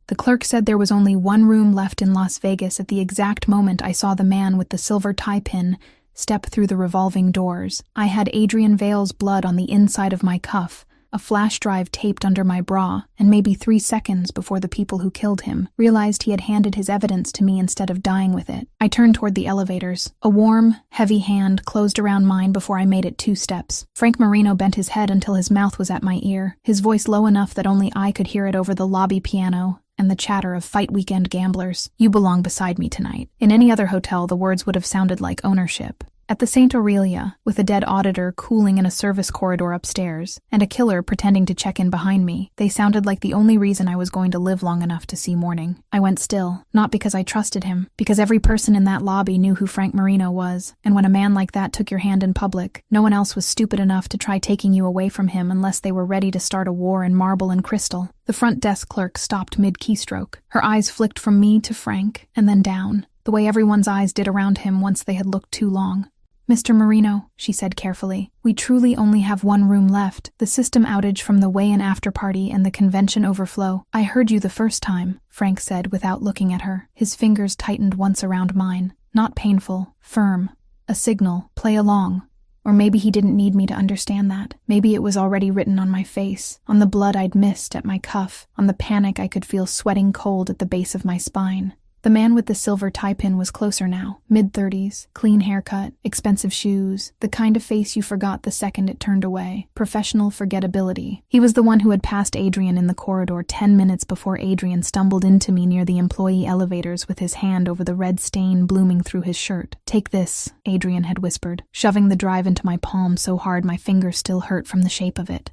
The clerk said there was only one room left in Las Vegas at the exact moment I saw the man with the silver tie pin step through the revolving doors. I had Adrian Vale's blood on the inside of my cuff, a flash drive taped under my bra, and maybe 3 seconds before the people who killed him realized he had handed his evidence to me instead of dying with it. I turned toward the elevators. A warm, heavy hand closed around mine before I made it 2 steps. Frank Marino bent his head until his mouth was at my ear, his voice low enough that only I could hear it over the lobby piano and the chatter of fight weekend gamblers. "You belong beside me tonight." In any other hotel, the words would have sounded like ownership. At the St. Aurelia, with a dead auditor cooling in a service corridor upstairs, and a killer pretending to check in behind me, they sounded like the only reason I was going to live long enough to see morning. I went still, not because I trusted him, because every person in that lobby knew who Frank Marino was, and when a man like that took your hand in public, no one else was stupid enough to try taking you away from him unless they were ready to start a war in marble and crystal. The front desk clerk stopped mid-keystroke. Her eyes flicked from me to Frank, and then down, the way everyone's eyes did around him once they had looked too long. "Mr. Marino," she said carefully, "we truly only have one room left. The system outage from the weigh-in after-party and the convention overflow." "I heard you the first time," Frank said without looking at her. His fingers tightened once around mine. Not painful, firm. A signal, play along. Or maybe he didn't need me to understand that. Maybe it was already written on my face, on the blood I'd missed at my cuff, on the panic I could feel sweating cold at the base of my spine. The man with the silver tie pin was closer now, mid-30s, clean haircut, expensive shoes, the kind of face you forgot the second it turned away, professional forgettability. He was the one who had passed Adrian in the corridor 10 minutes before Adrian stumbled into me near the employee elevators with his hand over the red stain blooming through his shirt. "Take this," Adrian had whispered, shoving the drive into my palm so hard my fingers still hurt from the shape of it.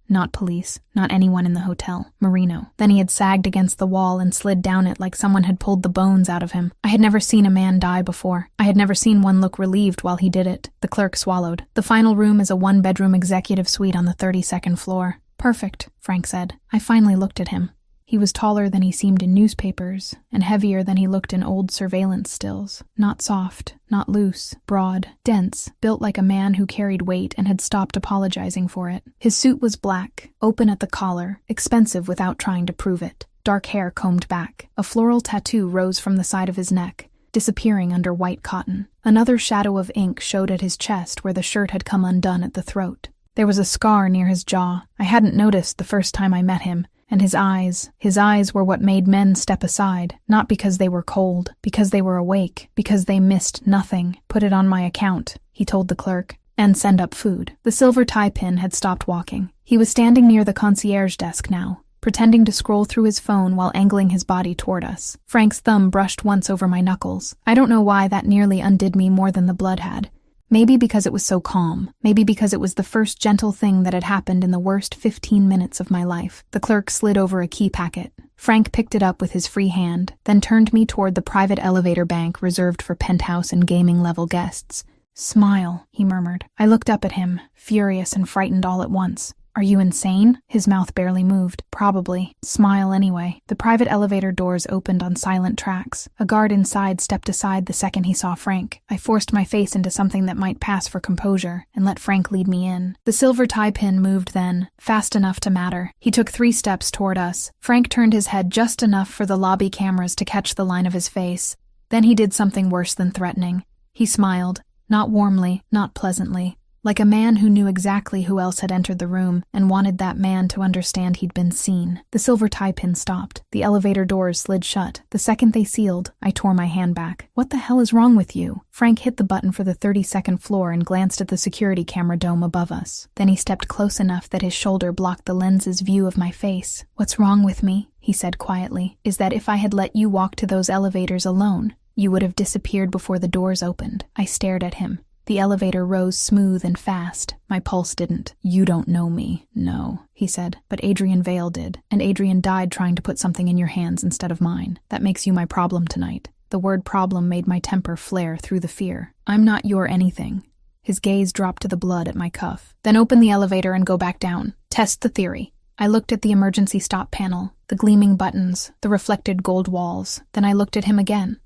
Not police, not anyone in the hotel. Marino. Then he had sagged against the wall and slid down it like someone had pulled the bones out of him. I had never seen a man die before. I had never seen one look relieved while he did it. The clerk swallowed. "The final room is a 1-bedroom executive suite on the 32nd floor. "Perfect," Frank said. I finally looked at him. He was taller than he seemed in newspapers, and heavier than he looked in old surveillance stills. Not soft, not loose, broad, dense, built like a man who carried weight and had stopped apologizing for it. His suit was black, open at the collar, expensive without trying to prove it. Dark hair combed back. A floral tattoo rose from the side of his neck, disappearing under white cotton. Another shadow of ink showed at his chest where the shirt had come undone at the throat. There was a scar near his jaw. I hadn't noticed the first time I met him. And his eyes were what made men step aside, not because they were cold, because they were awake, because they missed nothing. "Put it on my account," he told the clerk, "and send up food." The silver tie pin had stopped walking. He was standing near the concierge desk now, pretending to scroll through his phone while angling his body toward us. Frank's thumb brushed once over my knuckles. I don't know why that nearly undid me more than the blood had. Maybe because it was so calm. Maybe because it was the first gentle thing that had happened in the worst 15 minutes of my life. The clerk slid over a key packet. Frank picked it up with his free hand, then turned me toward the private elevator bank reserved for penthouse and gaming-level guests. "Smile," he murmured. I looked up at him, furious and frightened all at once. "Are you insane?" His mouth barely moved. "Probably. Smile anyway." The private elevator doors opened on silent tracks. A guard inside stepped aside the second he saw Frank. I forced my face into something that might pass for composure and let Frank lead me in. The silver tie pin moved then, fast enough to matter. He took 3 steps toward us. Frank turned his head just enough for the lobby cameras to catch the line of his face. Then he did something worse than threatening. He smiled, not warmly, not pleasantly. Like a man who knew exactly who else had entered the room and wanted that man to understand he'd been seen. The silver tie pin stopped. The elevator doors slid shut. The second they sealed, I tore my hand back. "What the hell is wrong with you?" Frank hit the button for the 32nd floor and glanced at the security camera dome above us. Then he stepped close enough that his shoulder blocked the lens's view of my face. "What's wrong with me?" he said quietly. "Is that if I had let you walk to those elevators alone, you would have disappeared before the doors opened." I stared at him. The elevator rose smooth and fast. My pulse didn't. "You don't know me." "No," he said, "but Adrian Vale did, and Adrian died trying to put something in your hands instead of mine. That makes you my problem tonight." The word problem made my temper flare through the fear. "I'm not your anything." His gaze dropped to the blood at my cuff. "Then open the elevator and go back down. Test the theory." I looked at the emergency stop panel, the gleaming buttons, the reflected gold walls. Then I looked at him again.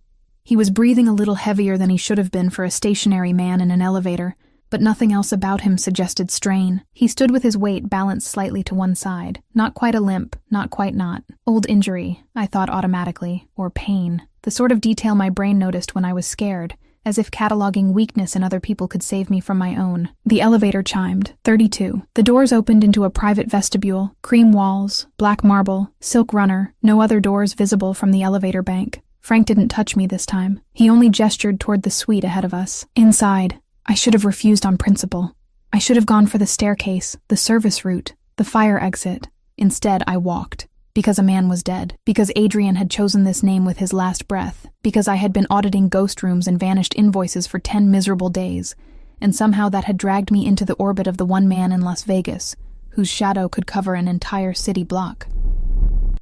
He was breathing a little heavier than he should have been for a stationary man in an elevator, but nothing else about him suggested strain. He stood with his weight balanced slightly to one side. Not quite a limp, not quite not. Old injury, I thought automatically, or pain. The sort of detail my brain noticed when I was scared, as if cataloging weakness in other people could save me from my own. The elevator chimed. 32. The doors opened into a private vestibule, cream walls, black marble, silk runner, no other doors visible from the elevator bank. Frank didn't touch me this time. He only gestured toward the suite ahead of us. Inside, I should have refused on principle. I should have gone for the staircase, the service route, the fire exit. Instead, I walked. Because a man was dead. Because Adrian had chosen this name with his last breath. Because I had been auditing ghost rooms and vanished invoices for 10 miserable days. And somehow that had dragged me into the orbit of the one man in Las Vegas, whose shadow could cover an entire city block.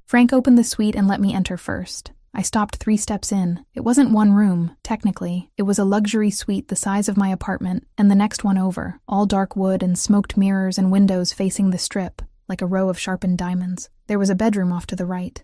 Frank opened the suite and let me enter first. I stopped 3 steps in. It wasn't one room, technically. It was a luxury suite the size of my apartment, and the next one over, all dark wood and smoked mirrors and windows facing the strip, like a row of sharpened diamonds. There was a bedroom off to the right.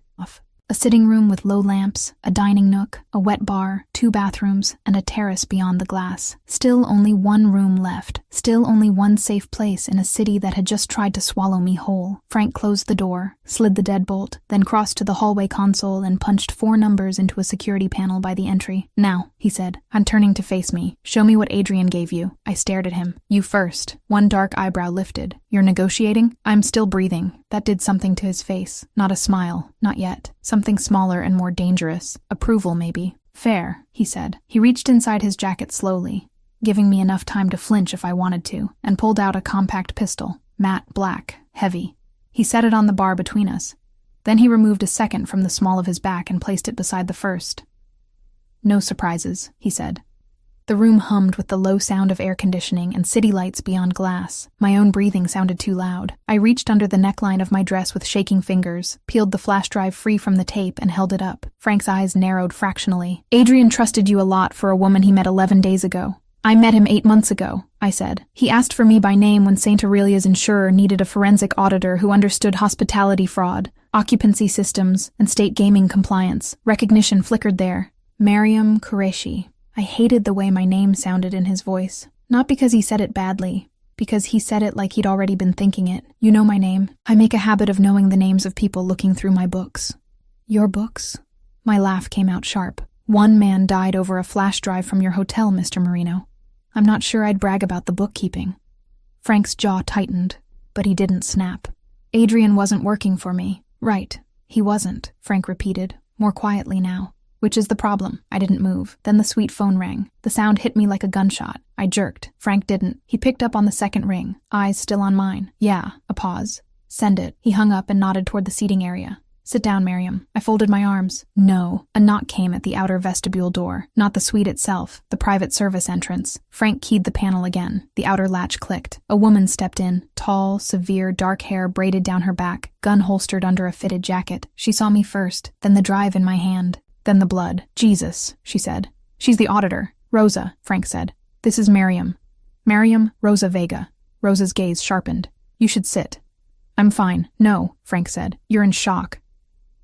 A sitting room with low lamps, a dining nook, a wet bar, 2 bathrooms, and a terrace beyond the glass. Still only one room left. Still only one safe place in a city that had just tried to swallow me whole. Frank closed the door, slid the deadbolt, then crossed to the hallway console and punched 4 numbers into a security panel by the entry. Now, he said, turning to face me. Show me what Adrian gave you. I stared at him. You first. One dark eyebrow lifted. You're negotiating? I'm still breathing. That did something to his face. Not a smile. Not yet. Something smaller and more dangerous. Approval, maybe. Fair, he said. He reached inside his jacket slowly, giving me enough time to flinch if I wanted to, and pulled out a compact pistol. Matte black. Heavy. He set it on the bar between us. Then he removed a second from the small of his back and placed it beside the first. No surprises, he said. The room hummed with the low sound of air conditioning and city lights beyond glass. My own breathing sounded too loud. I reached under the neckline of my dress with shaking fingers, peeled the flash drive free from the tape, and held it up. Frank's eyes narrowed fractionally. Adrian trusted you a lot for a woman he met 11 days ago. I met him 8 months ago, I said. He asked for me by name when St. Aurelia's insurer needed a forensic auditor who understood hospitality fraud, occupancy systems, and state gaming compliance. Recognition flickered there. Mariam Qureshi. I hated the way my name sounded in his voice. Not because he said it badly, because he said it like he'd already been thinking it. You know my name. I make a habit of knowing the names of people looking through my books. Your books? My laugh came out sharp. One man died over a flash drive from your hotel, Mr. Marino. I'm not sure I'd brag about the bookkeeping. Frank's jaw tightened, but he didn't snap. Adrian wasn't working for me. Right, he wasn't, Frank repeated, more quietly now. Which is the problem. I didn't move. Then the suite phone rang. The sound hit me like a gunshot. I jerked. Frank didn't. He picked up on the second ring, eyes still on mine. Yeah, a pause. Send it. He hung up and nodded toward the seating area. Sit down, Mariam. I folded my arms. No. A knock came at the outer vestibule door. Not the suite itself, the private service entrance. Frank keyed the panel again. The outer latch clicked. A woman stepped in. Tall, severe, dark hair braided down her back, gun holstered under a fitted jacket. She saw me first, then the drive in my hand. Then the blood. Jesus, she said. She's the auditor. Rosa, Frank said. This is Mariam. Mariam, Rosa Vega. Rosa's gaze sharpened. You should sit. I'm fine. No, Frank said. You're in shock.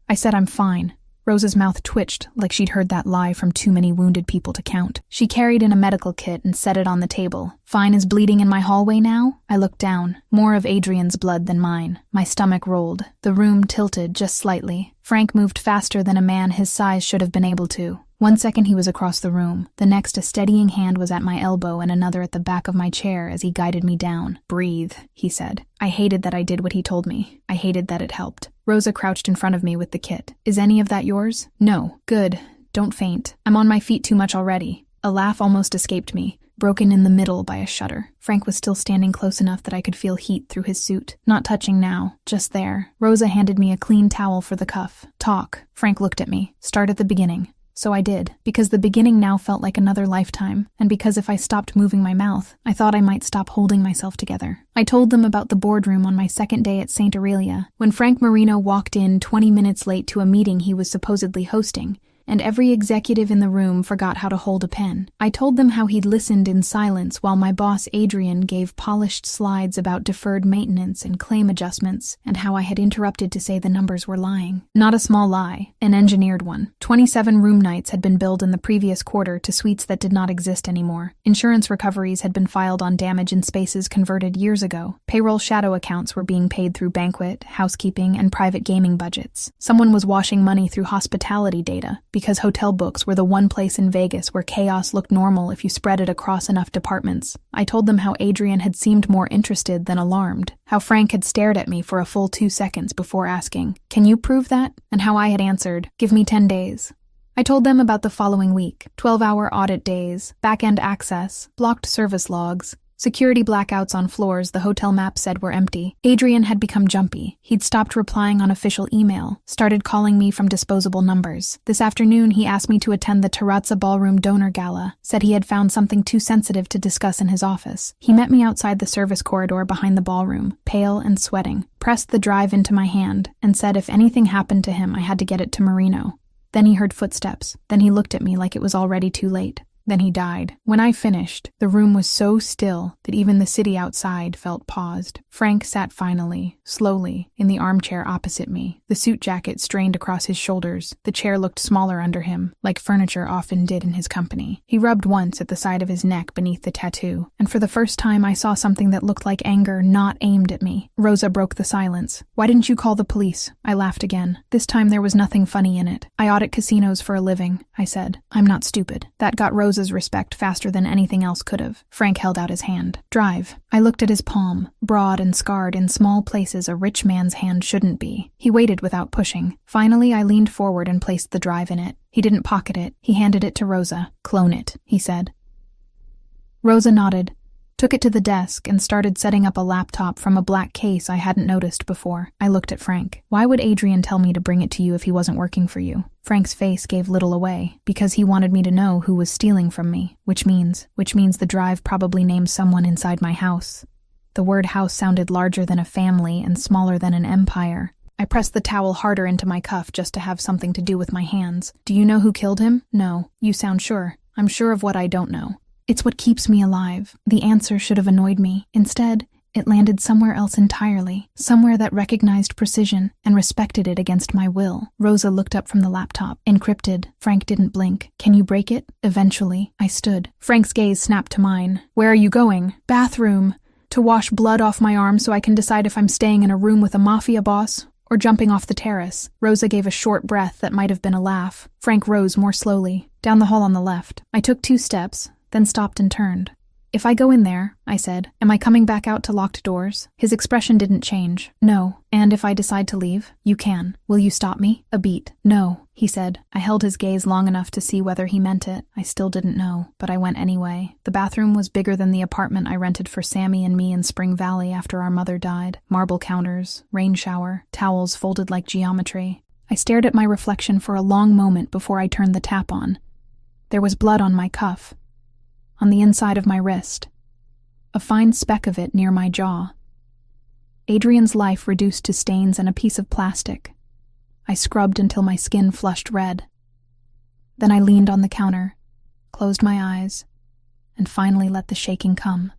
I said I'm fine. Rosa's mouth twitched like she'd heard that lie from too many wounded people to count. She carried in a medical kit and set it on the table. Fine as bleeding in my hallway now? I looked down. More of Adrian's blood than mine. My stomach rolled. The room tilted just slightly. Frank moved faster than a man his size should have been able to. 1 second he was across the room. The next a steadying hand was at my elbow and another at the back of my chair as he guided me down. Breathe, he said. I hated that I did what he told me. I hated that it helped. Rosa crouched in front of me with the kit. Is any of that yours? No. Good. Don't faint. I'm on my feet too much already. A laugh almost escaped me, broken in the middle by a shudder. Frank was still standing close enough that I could feel heat through his suit. Not touching now, just there. Rosa handed me a clean towel for the cuff. Talk. Frank looked at me. Start at the beginning. So I did, because the beginning now felt like another lifetime, and because if I stopped moving my mouth, I thought I might stop holding myself together. I told them about the boardroom on my second day at St. Aurelia, when Frank Marino walked in 20 minutes late to a meeting he was supposedly hosting, and every executive in the room forgot how to hold a pen. I told them how he'd listened in silence while my boss Adrian gave polished slides about deferred maintenance and claim adjustments, and how I had interrupted to say the numbers were lying. Not a small lie, an engineered one. 27 room nights had been billed in the previous quarter to suites that did not exist anymore. Insurance recoveries had been filed on damage in spaces converted years ago. Payroll shadow accounts were being paid through banquet, housekeeping, and private gaming budgets. Someone was washing money through hospitality data, because hotel books were the one place in Vegas where chaos looked normal if you spread it across enough departments. I told them how Adrian had seemed more interested than alarmed, how Frank had stared at me for a full 2 seconds before asking, "Can you prove that?" and how I had answered, "Give me 10 days. I told them about the following week: 12-hour audit days, back-end access, blocked service logs, security blackouts on floors the hotel map said were empty. Adrian had become jumpy. He'd stopped replying on official email, started calling me from disposable numbers. This afternoon, he asked me to attend the Terrazza Ballroom donor gala, said he had found something too sensitive to discuss in his office. He met me outside the service corridor behind the ballroom, pale and sweating, pressed the drive into my hand, and said if anything happened to him, I had to get it to Marino. Then he heard footsteps. Then he looked at me like it was already too late. Then he died. When I finished, the room was so still that even the city outside felt paused. Frank sat finally, slowly, in the armchair opposite me. The suit jacket strained across his shoulders. The chair looked smaller under him, like furniture often did in his company. He rubbed once at the side of his neck beneath the tattoo, and for the first time I saw something that looked like anger not aimed at me. Rosa broke the silence. "Why didn't you call the police?" I laughed again. This time there was nothing funny in it. "I audit casinos for a living," I said. "I'm not stupid." That got Rosa's respect faster than anything else could have. Frank held out his hand. "Drive." I looked at his palm, broad and scarred in small places a rich man's hand shouldn't be. He waited without pushing. Finally, I leaned forward and placed the drive in it. He didn't pocket it. He handed it to Rosa. "Clone it," he said. Rosa nodded, took it to the desk, and started setting up a laptop from a black case I hadn't noticed before. I looked at Frank. "Why would Adrian tell me to bring it to you if he wasn't working for you?" Frank's face gave little away. "Because he wanted me to know who was stealing from me, which means the drive probably named someone inside my house." The word house sounded larger than a family and smaller than an empire. I pressed the towel harder into my cuff just to have something to do with my hands. "Do you know who killed him?" "No." "You sound sure." "I'm sure of what I don't know. It's what keeps me alive." The answer should have annoyed me. Instead, it landed somewhere else entirely, somewhere that recognized precision and respected it against my will. Rosa looked up from the laptop. "Encrypted." Frank didn't blink. "Can you break it?" "Eventually." I stood. Frank's gaze snapped to mine. "Where are you going?" "Bathroom. To wash blood off my arm so I can decide if I'm staying in a room with a Mafia boss or jumping off the terrace." Rosa gave a short breath that might have been a laugh. Frank rose more slowly. "Down the hall on the left." I took 2 steps, then stopped and turned. "If I go in there," I said, "am I coming back out to locked doors?" His expression didn't change. "No." "And if I decide to leave?" "You can." "Will you stop me?" "A beat." "No," he said. I held his gaze long enough to see whether he meant it. I still didn't know, but I went anyway. The bathroom was bigger than the apartment I rented for Sammy and me in Spring Valley after our mother died. Marble counters, rain shower, towels folded like geometry. I stared at my reflection for a long moment before I turned the tap on. There was blood on my cuff, on the inside of my wrist, a fine speck of it near my jaw. Adrian's life reduced to stains and a piece of plastic. I scrubbed until my skin flushed red. Then I leaned on the counter, closed my eyes, and finally let the shaking come.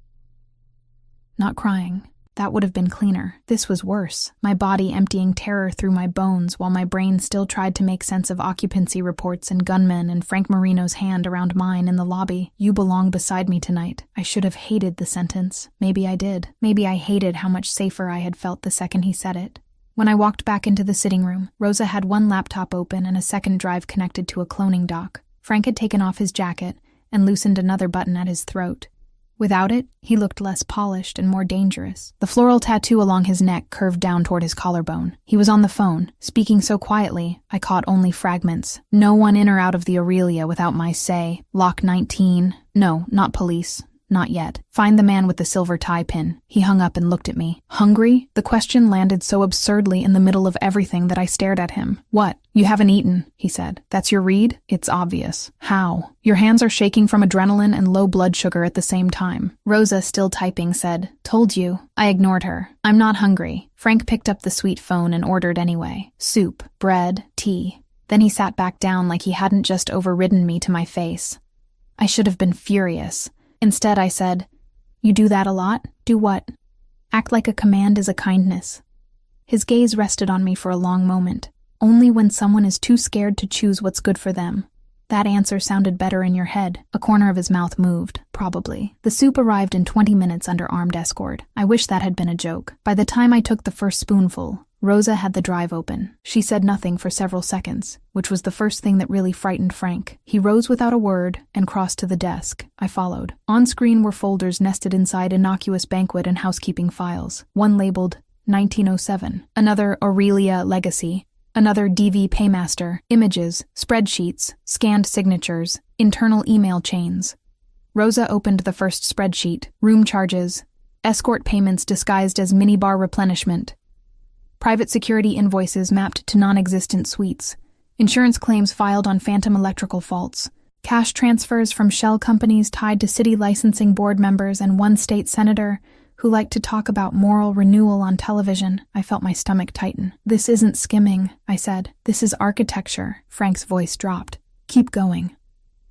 Not crying. That would have been cleaner. This was worse, my body emptying terror through my bones while my brain still tried to make sense of occupancy reports and gunmen and Frank Marino's hand around mine in the lobby. "You belong beside me tonight." I should have hated the sentence. Maybe I did. Maybe I hated how much safer I had felt the second he said it. When I walked back into the sitting room, Rosa had one laptop open and a second drive connected to a cloning dock. Frank had taken off his jacket and loosened another button at his throat. Without it, he looked less polished and more dangerous. The floral tattoo along his neck curved down toward his collarbone. He was on the phone, speaking so quietly, I caught only fragments. "No one in or out of the Aurelia without my say. Lock 19. No, not police. Not yet. Find the man with the silver tie pin." He hung up and looked at me. "Hungry?" The question landed so absurdly in the middle of everything that I stared at him. "What?" "You haven't eaten," he said. "That's your read?" "It's obvious." "How?" "Your hands are shaking from adrenaline and low blood sugar at the same time." Rosa, still typing, said, "Told you." I ignored her. "I'm not hungry." Frank picked up the sweet phone and ordered anyway. Soup, bread, tea. Then he sat back down like he hadn't just overridden me to my face. I should have been furious. Instead, I said, "You do that a lot? Do what?" "Act like a command is a kindness." His gaze rested on me for a long moment. "Only when someone is too scared to choose what's good for them." That answer sounded better in your head. A corner of his mouth moved. Probably. The soup arrived in 20 minutes under armed escort. I wish that had been a joke. By the time I took the first spoonful, Rosa had the drive open. She said nothing for several seconds, which was the first thing that really frightened Frank. He rose without a word and crossed to the desk. I followed. On screen were folders nested inside innocuous banquet and housekeeping files. One labeled 1907, another Aurelia Legacy, another DV Paymaster, images, spreadsheets, scanned signatures, internal email chains. Rosa opened the first spreadsheet. Room charges, escort payments disguised as minibar replenishment, private security invoices mapped to non-existent suites, insurance claims filed on phantom electrical faults, cash transfers from shell companies tied to city licensing board members and one state senator who liked to talk about moral renewal on television. I felt my stomach tighten. "This isn't skimming," I said. "This is architecture." Frank's voice dropped. "Keep going."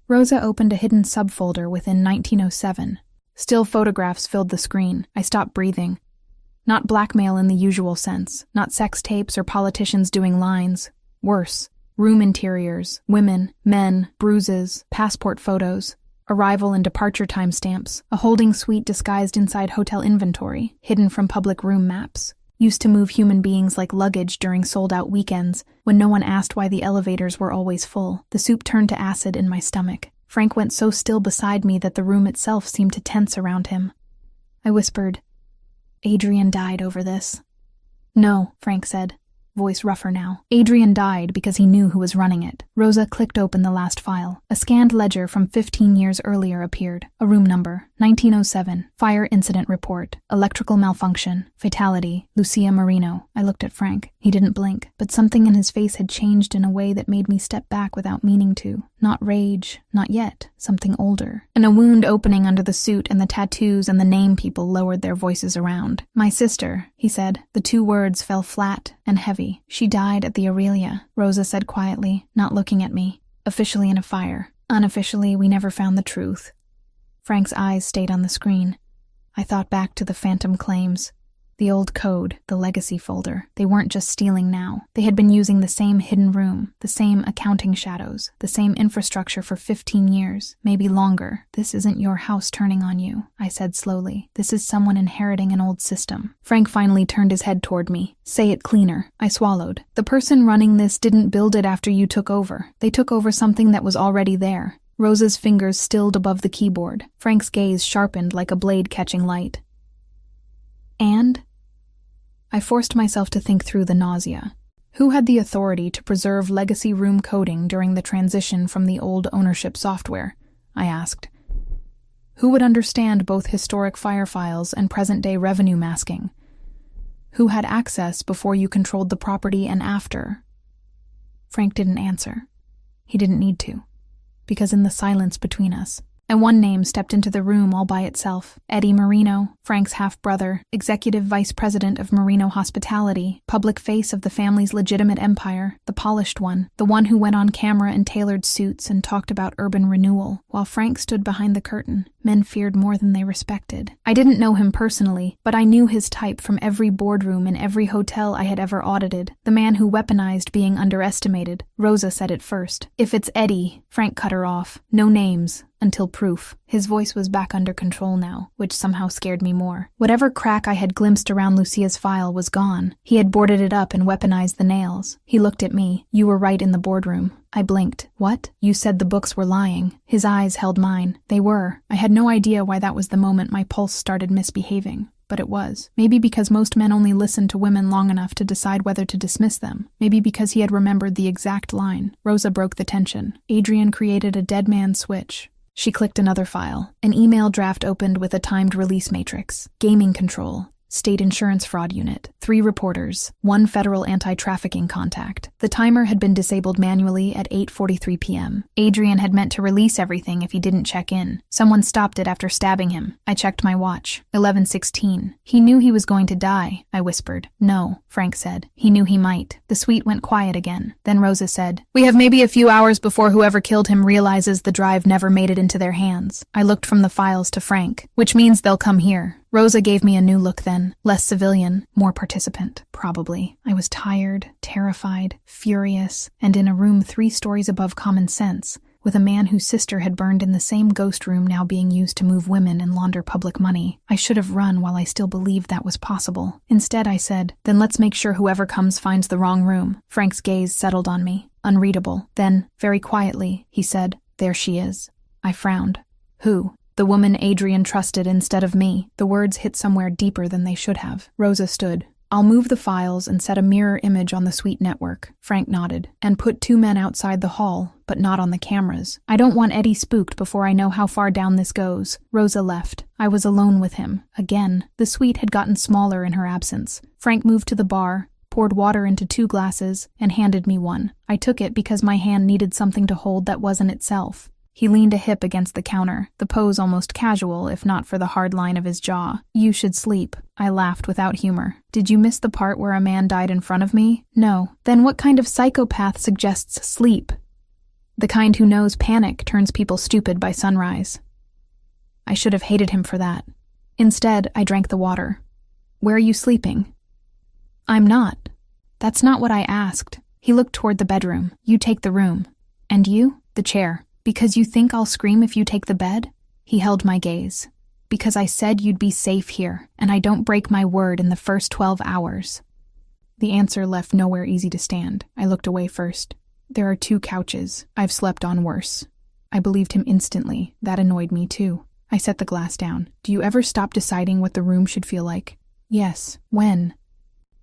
Rosa opened a hidden subfolder within 1907. Still photographs filled the screen. I stopped breathing. Not blackmail in the usual sense. Not sex tapes or politicians doing lines. Worse. Room interiors, women, men, bruises, passport photos, arrival and departure timestamps, a holding suite disguised inside hotel inventory, hidden from public room maps. Used to move human beings like luggage during sold-out weekends, when no one asked why the elevators were always full. The soup turned to acid in my stomach. Frank went so still beside me that the room itself seemed to tense around him. I whispered, "Adrian died over this." "No," Frank said, voice rougher now. "Adrian died because he knew who was running it." Rosa clicked open the last file. A scanned ledger from 15 years earlier appeared. A room number, 1907, fire incident report, electrical malfunction, fatality, Lucia Marino. I looked at Frank. He didn't blink, but something in his face had changed in a way that made me step back without meaning to. Not rage, not yet, something older. And a wound opening under the suit and the tattoos and the name people lowered their voices around. "My sister," he said. The two words fell flat and heavy. "She died at the Aurelia," Rosa said quietly, not looking at me. "Officially in a fire. Unofficially, we never found the truth." Frank's eyes stayed on the screen. I thought back to the phantom claims. The old code, the legacy folder. They weren't just stealing now. They had been using the same hidden room, the same accounting shadows, the same infrastructure for 15 years, maybe longer. "This isn't your house turning on you," I said slowly. "This is someone inheriting an old system." Frank finally turned his head toward me. "Say it cleaner." I swallowed. "The person running this didn't build it after you took over. They took over something that was already there." Rosa's fingers stilled above the keyboard. Frank's gaze sharpened like a blade catching light. "And?" I forced myself to think through the nausea. Who had the authority to preserve legacy room coding during the transition from the old ownership software? I asked. Who would understand both historic fire files and present-day revenue masking? Who had access before you controlled the property and after? Frank didn't answer. He didn't need to, because in the silence between us, and one name stepped into the room all by itself. Eddie Marino, Frank's half-brother, executive vice president of Marino Hospitality, public face of the family's legitimate empire, the polished one, the one who went on camera in tailored suits and talked about urban renewal. While Frank stood behind the curtain, men feared more than they respected. I didn't know him personally, but I knew his type from every boardroom in every hotel I had ever audited. The man who weaponized being underestimated. Rosa said it first. "If it's Eddie," Frank cut her off. "No names. Until proof." His voice was back under control now, which somehow scared me more. Whatever crack I had glimpsed around Lucia's file was gone. He had boarded it up and weaponized the nails. He looked at me. "You were right in the boardroom." I blinked. "What?" "You said the books were lying." His eyes held mine. They were. I had no idea why that was the moment my pulse started misbehaving. But it was. Maybe because most men only listen to women long enough to decide whether to dismiss them. Maybe because he had remembered the exact line. Rosa broke the tension. Adrian created a dead man switch. She clicked another file. An email draft opened with a timed release matrix. Gaming control. State Insurance Fraud Unit, 3 reporters, 1 federal anti-trafficking contact. The timer had been disabled manually at 8:43 p.m. Adrian had meant to release everything if he didn't check in. Someone stopped it after stabbing him. I checked my watch. 11:16. He knew he was going to die, I whispered. No, Frank said. He knew he might. The suite went quiet again. Then Rosa said, "We have maybe a few hours before whoever killed him realizes the drive never made it into their hands." I looked from the files to Frank. "Which means they'll come here." Rosa gave me a new look then. Less civilian, more participant, probably. I was tired, terrified, furious, and in a room 3 stories above common sense, with a man whose sister had burned in the same ghost room now being used to move women and launder public money. I should have run while I still believed that was possible. Instead, I said, "Then let's make sure whoever comes finds the wrong room." Frank's gaze settled on me, unreadable. Then, very quietly, he said, "There she is." I frowned. Who? The woman Adrian trusted instead of me. The words hit somewhere deeper than they should have. Rosa stood. "I'll move the files and set a mirror image on the suite network." Frank nodded. "And put 2 men outside the hall, but not on the cameras. I don't want Eddie spooked before I know how far down this goes." Rosa left. I was alone with him. Again. The suite had gotten smaller in her absence. Frank moved to the bar, poured water into 2 glasses, and handed me one. I took it because my hand needed something to hold that wasn't itself. He leaned a hip against the counter, the pose almost casual if not for the hard line of his jaw. "You should sleep." I laughed without humor. "Did you miss the part where a man died in front of me?" "No." "Then what kind of psychopath suggests sleep?" "The kind who knows panic turns people stupid by sunrise." I should have hated him for that. Instead, I drank the water. "Where are you sleeping?" "I'm not." "That's not what I asked." He looked toward the bedroom. "You take the room." "And you?" "The chair." "Because you think I'll scream if you take the bed?" He held my gaze. "Because I said you'd be safe here, and I don't break my word in the first 12 hours. The answer left nowhere easy to stand. I looked away first. "There are 2 couches. I've slept on worse." I believed him instantly. That annoyed me too. I set the glass down. "Do you ever stop deciding what the room should feel like?" "Yes." "When?"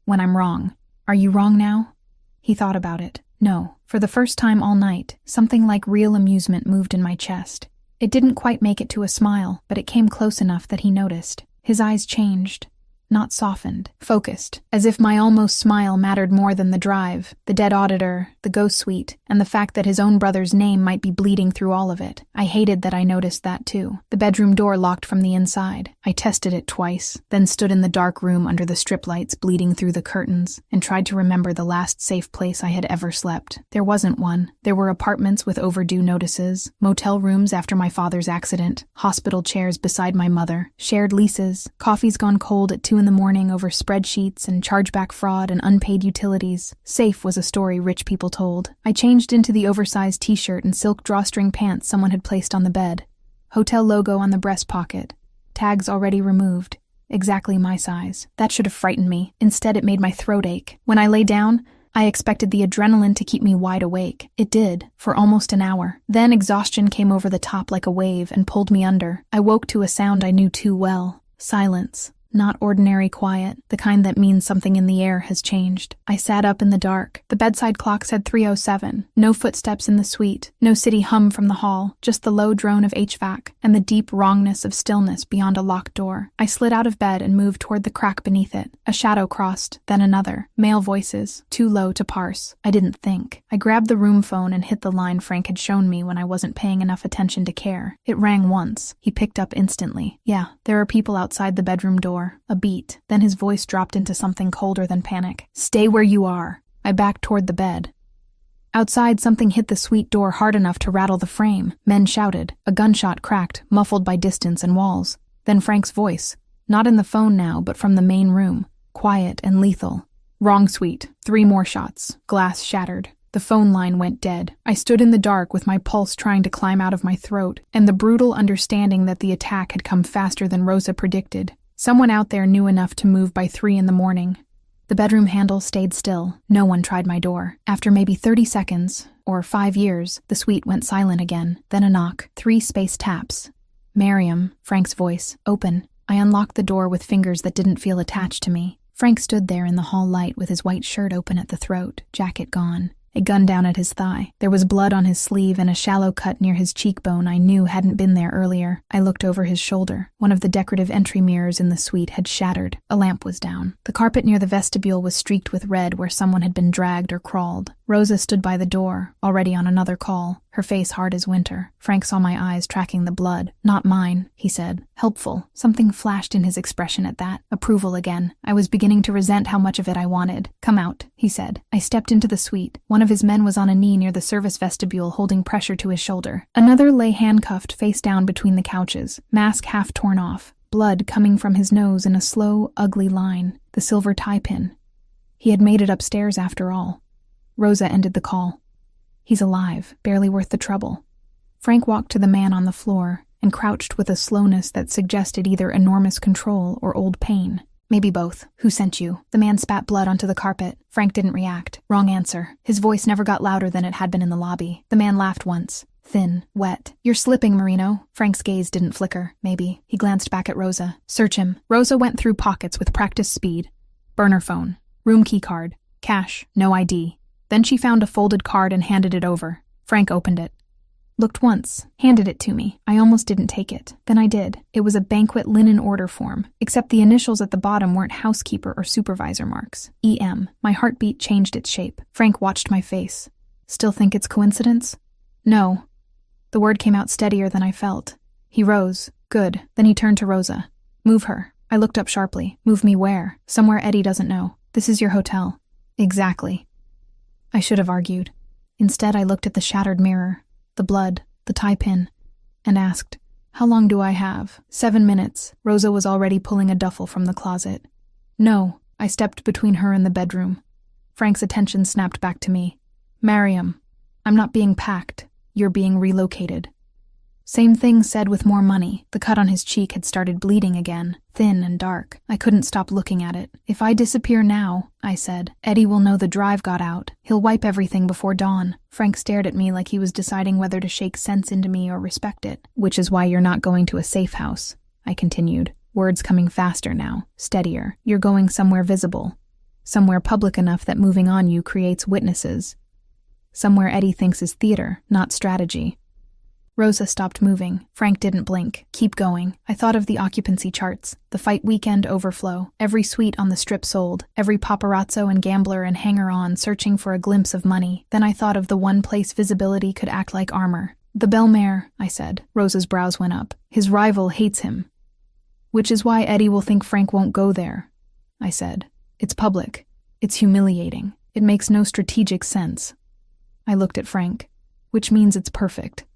"When I'm wrong." "Are you wrong now?" He thought about it. "No." For the first time all night, something like real amusement moved in my chest. It didn't quite make it to a smile, but it came close enough that he noticed. His eyes changed. Not softened, focused, as if my almost smile mattered more than the drive, the dead auditor, the ghost suite, and the fact that his own brother's name might be bleeding through all of it. I hated that I noticed that too. The bedroom door locked from the inside. I tested it twice, then stood in the dark room under the strip lights bleeding through the curtains, and tried to remember the last safe place I had ever slept. There wasn't one. There were apartments with overdue notices, motel rooms after my father's accident, hospital chairs beside my mother, shared leases, coffees gone cold at 2 in the morning over spreadsheets and chargeback fraud and unpaid utilities. Safe was a story rich people told. I changed into the oversized t-shirt and silk drawstring pants someone had placed on the bed. Hotel logo on the breast pocket. Tags already removed. Exactly my size. That should have frightened me. Instead, it made my throat ache. When I lay down, I expected the adrenaline to keep me wide awake. It did, for almost an hour. Then exhaustion came over the top like a wave and pulled me under. I woke to a sound I knew too well. Silence. Not ordinary quiet, the kind that means something in the air has changed. I sat up in the dark. The bedside clock said 3:07. No footsteps in the suite, no city hum from the hall, just the low drone of HVAC and the deep wrongness of stillness beyond a locked door. I slid out of bed and moved toward the crack beneath it. A shadow crossed, then another. Male voices, too low to parse. I didn't think. I grabbed the room phone and hit the line Frank had shown me when I wasn't paying enough attention to care. It rang once. He picked up instantly. "Yeah, there are people outside the bedroom door." A beat. Then his voice dropped into something colder than panic. "Stay where you are." I backed toward the bed. Outside, something hit the suite door hard enough to rattle the frame. Men shouted. A gunshot cracked, muffled by distance and walls. Then Frank's voice. Not in the phone now, but from the main room. Quiet and lethal. "Wrong suite. 3 more shots." Glass shattered. The phone line went dead. I stood in the dark with my pulse trying to climb out of my throat, and the brutal understanding that the attack had come faster than Rosa predicted. Someone out there knew enough to move by 3 in the morning. The bedroom handle stayed still. No one tried my door. After maybe 30 seconds, or 5 years, the suite went silent again. Then a knock. 3 spaced taps. "Miriam," Frank's voice. "Open." I unlocked the door with fingers that didn't feel attached to me. Frank stood there in the hall light with his white shirt open at the throat, jacket gone. a gun down at his thigh. There was blood on his sleeve and a shallow cut near his cheekbone I knew hadn't been there earlier. I looked over his shoulder. One of the decorative entry mirrors in the suite had shattered. A lamp was down. The carpet near the vestibule was streaked with red where someone had been dragged or crawled. Rosa stood by the door, already on another call, her face hard as winter. Frank saw my eyes tracking the blood. "Not mine," he said. Helpful. Something flashed in his expression at that. Approval again. I was beginning to resent how much of it I wanted. "Come out," he said. I stepped into the suite. One of his men was on a knee near the service vestibule holding pressure to his shoulder. Another lay handcuffed face down between the couches, mask half torn off, blood coming from his nose in a slow, ugly line. The silver tie pin. He had made it upstairs after all. Rosa ended the call. "He's alive, barely worth the trouble." Frank walked to the man on the floor and crouched with a slowness that suggested either enormous control or old pain. "Maybe both. Who sent you?" The man spat blood onto the carpet. Frank didn't react. Wrong answer. His voice never got louder than it had been in the lobby. The man laughed once. Thin, wet. "You're slipping, Marino." Frank's gaze didn't flicker. Maybe. He glanced back at Rosa. "Search him." Rosa went through pockets with practiced speed. Burner phone. Room key card. Cash. No ID. Then she found a folded card and handed it over. Frank opened it. Looked once, handed it to me. I almost didn't take it. Then I did. It was a banquet linen order form, except the initials at the bottom weren't housekeeper or supervisor marks. EM. My heartbeat changed its shape. Frank watched my face. "Still think it's coincidence?" "No." The word came out steadier than I felt. He rose. "Good." Then he turned to Rosa. "Move her." I looked up sharply. "Move me where?" "Somewhere Eddie doesn't know." "This is your hotel." "Exactly." I should have argued. Instead, I looked at the shattered mirror, the blood, the tie pin, and asked, "How long do I have?" 7 minutes. Rosa was already pulling a duffel from the closet. "No." I stepped between her and the bedroom. Frank's attention snapped back to me. "Mariam, I'm not being packed. You're being relocated." Same thing said with more money. The cut on his cheek had started bleeding again, thin and dark. I couldn't stop looking at it. "If I disappear now," I said, "Eddie will know the drive got out. He'll wipe everything before dawn." Frank stared at me like he was deciding whether to shake sense into me or respect it. "Which is why you're not going to a safe house," I continued, words coming faster now, steadier. "You're going somewhere visible. Somewhere public enough that moving on you creates witnesses. Somewhere Eddie thinks is theater, not strategy." Rosa stopped moving. Frank didn't blink. "Keep going." I thought of the occupancy charts, the fight weekend overflow, every suite on the strip sold, every paparazzo and gambler and hanger-on searching for a glimpse of money. Then I thought of the one place visibility could act like armor. "The Belmare," I said. Rosa's brows went up. "His rival hates him. Which is why Eddie will think Frank won't go there," I said. "It's public. It's humiliating. It makes no strategic sense." I looked at Frank. "Which means it's perfect."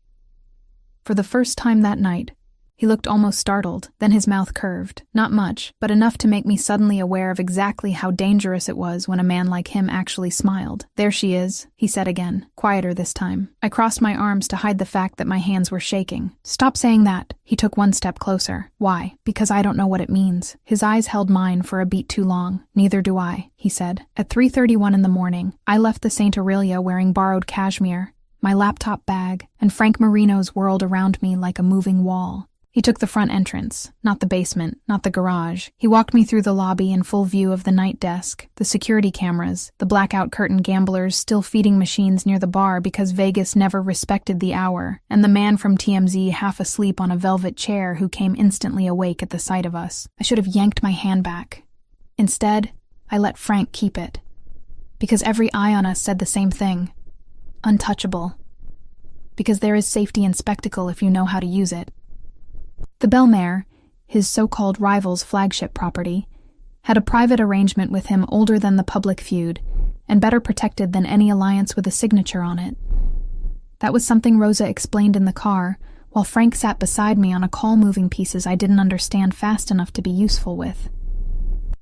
For the first time that night, he looked almost startled, then his mouth curved. Not much, but enough to make me suddenly aware of exactly how dangerous it was when a man like him actually smiled. "There she is," he said again, quieter this time. I crossed my arms to hide the fact that my hands were shaking. "Stop saying that." He took one step closer. "Why?" "Because I don't know what it means." His eyes held mine for a beat too long. "Neither do I," he said. At 3:31 in the morning, I left the St. Aurelia wearing borrowed cashmere, my laptop bag, and Frank Marino's whirled around me like a moving wall. He took the front entrance, not the basement, not the garage. He walked me through the lobby in full view of the night desk, the security cameras, the blackout curtain gamblers still feeding machines near the bar because Vegas never respected the hour, and the man from TMZ half asleep on a velvet chair who came instantly awake at the sight of us. I should have yanked my hand back. Instead, I let Frank keep it. Because every eye on us said the same thing. Untouchable. Because there is safety in spectacle if you know how to use it. The Belmare, his so-called rival's flagship property, had a private arrangement with him older than the public feud, and better protected than any alliance with a signature on it. That was something Rosa explained in the car, while Frank sat beside me on a call moving pieces I didn't understand fast enough to be useful with.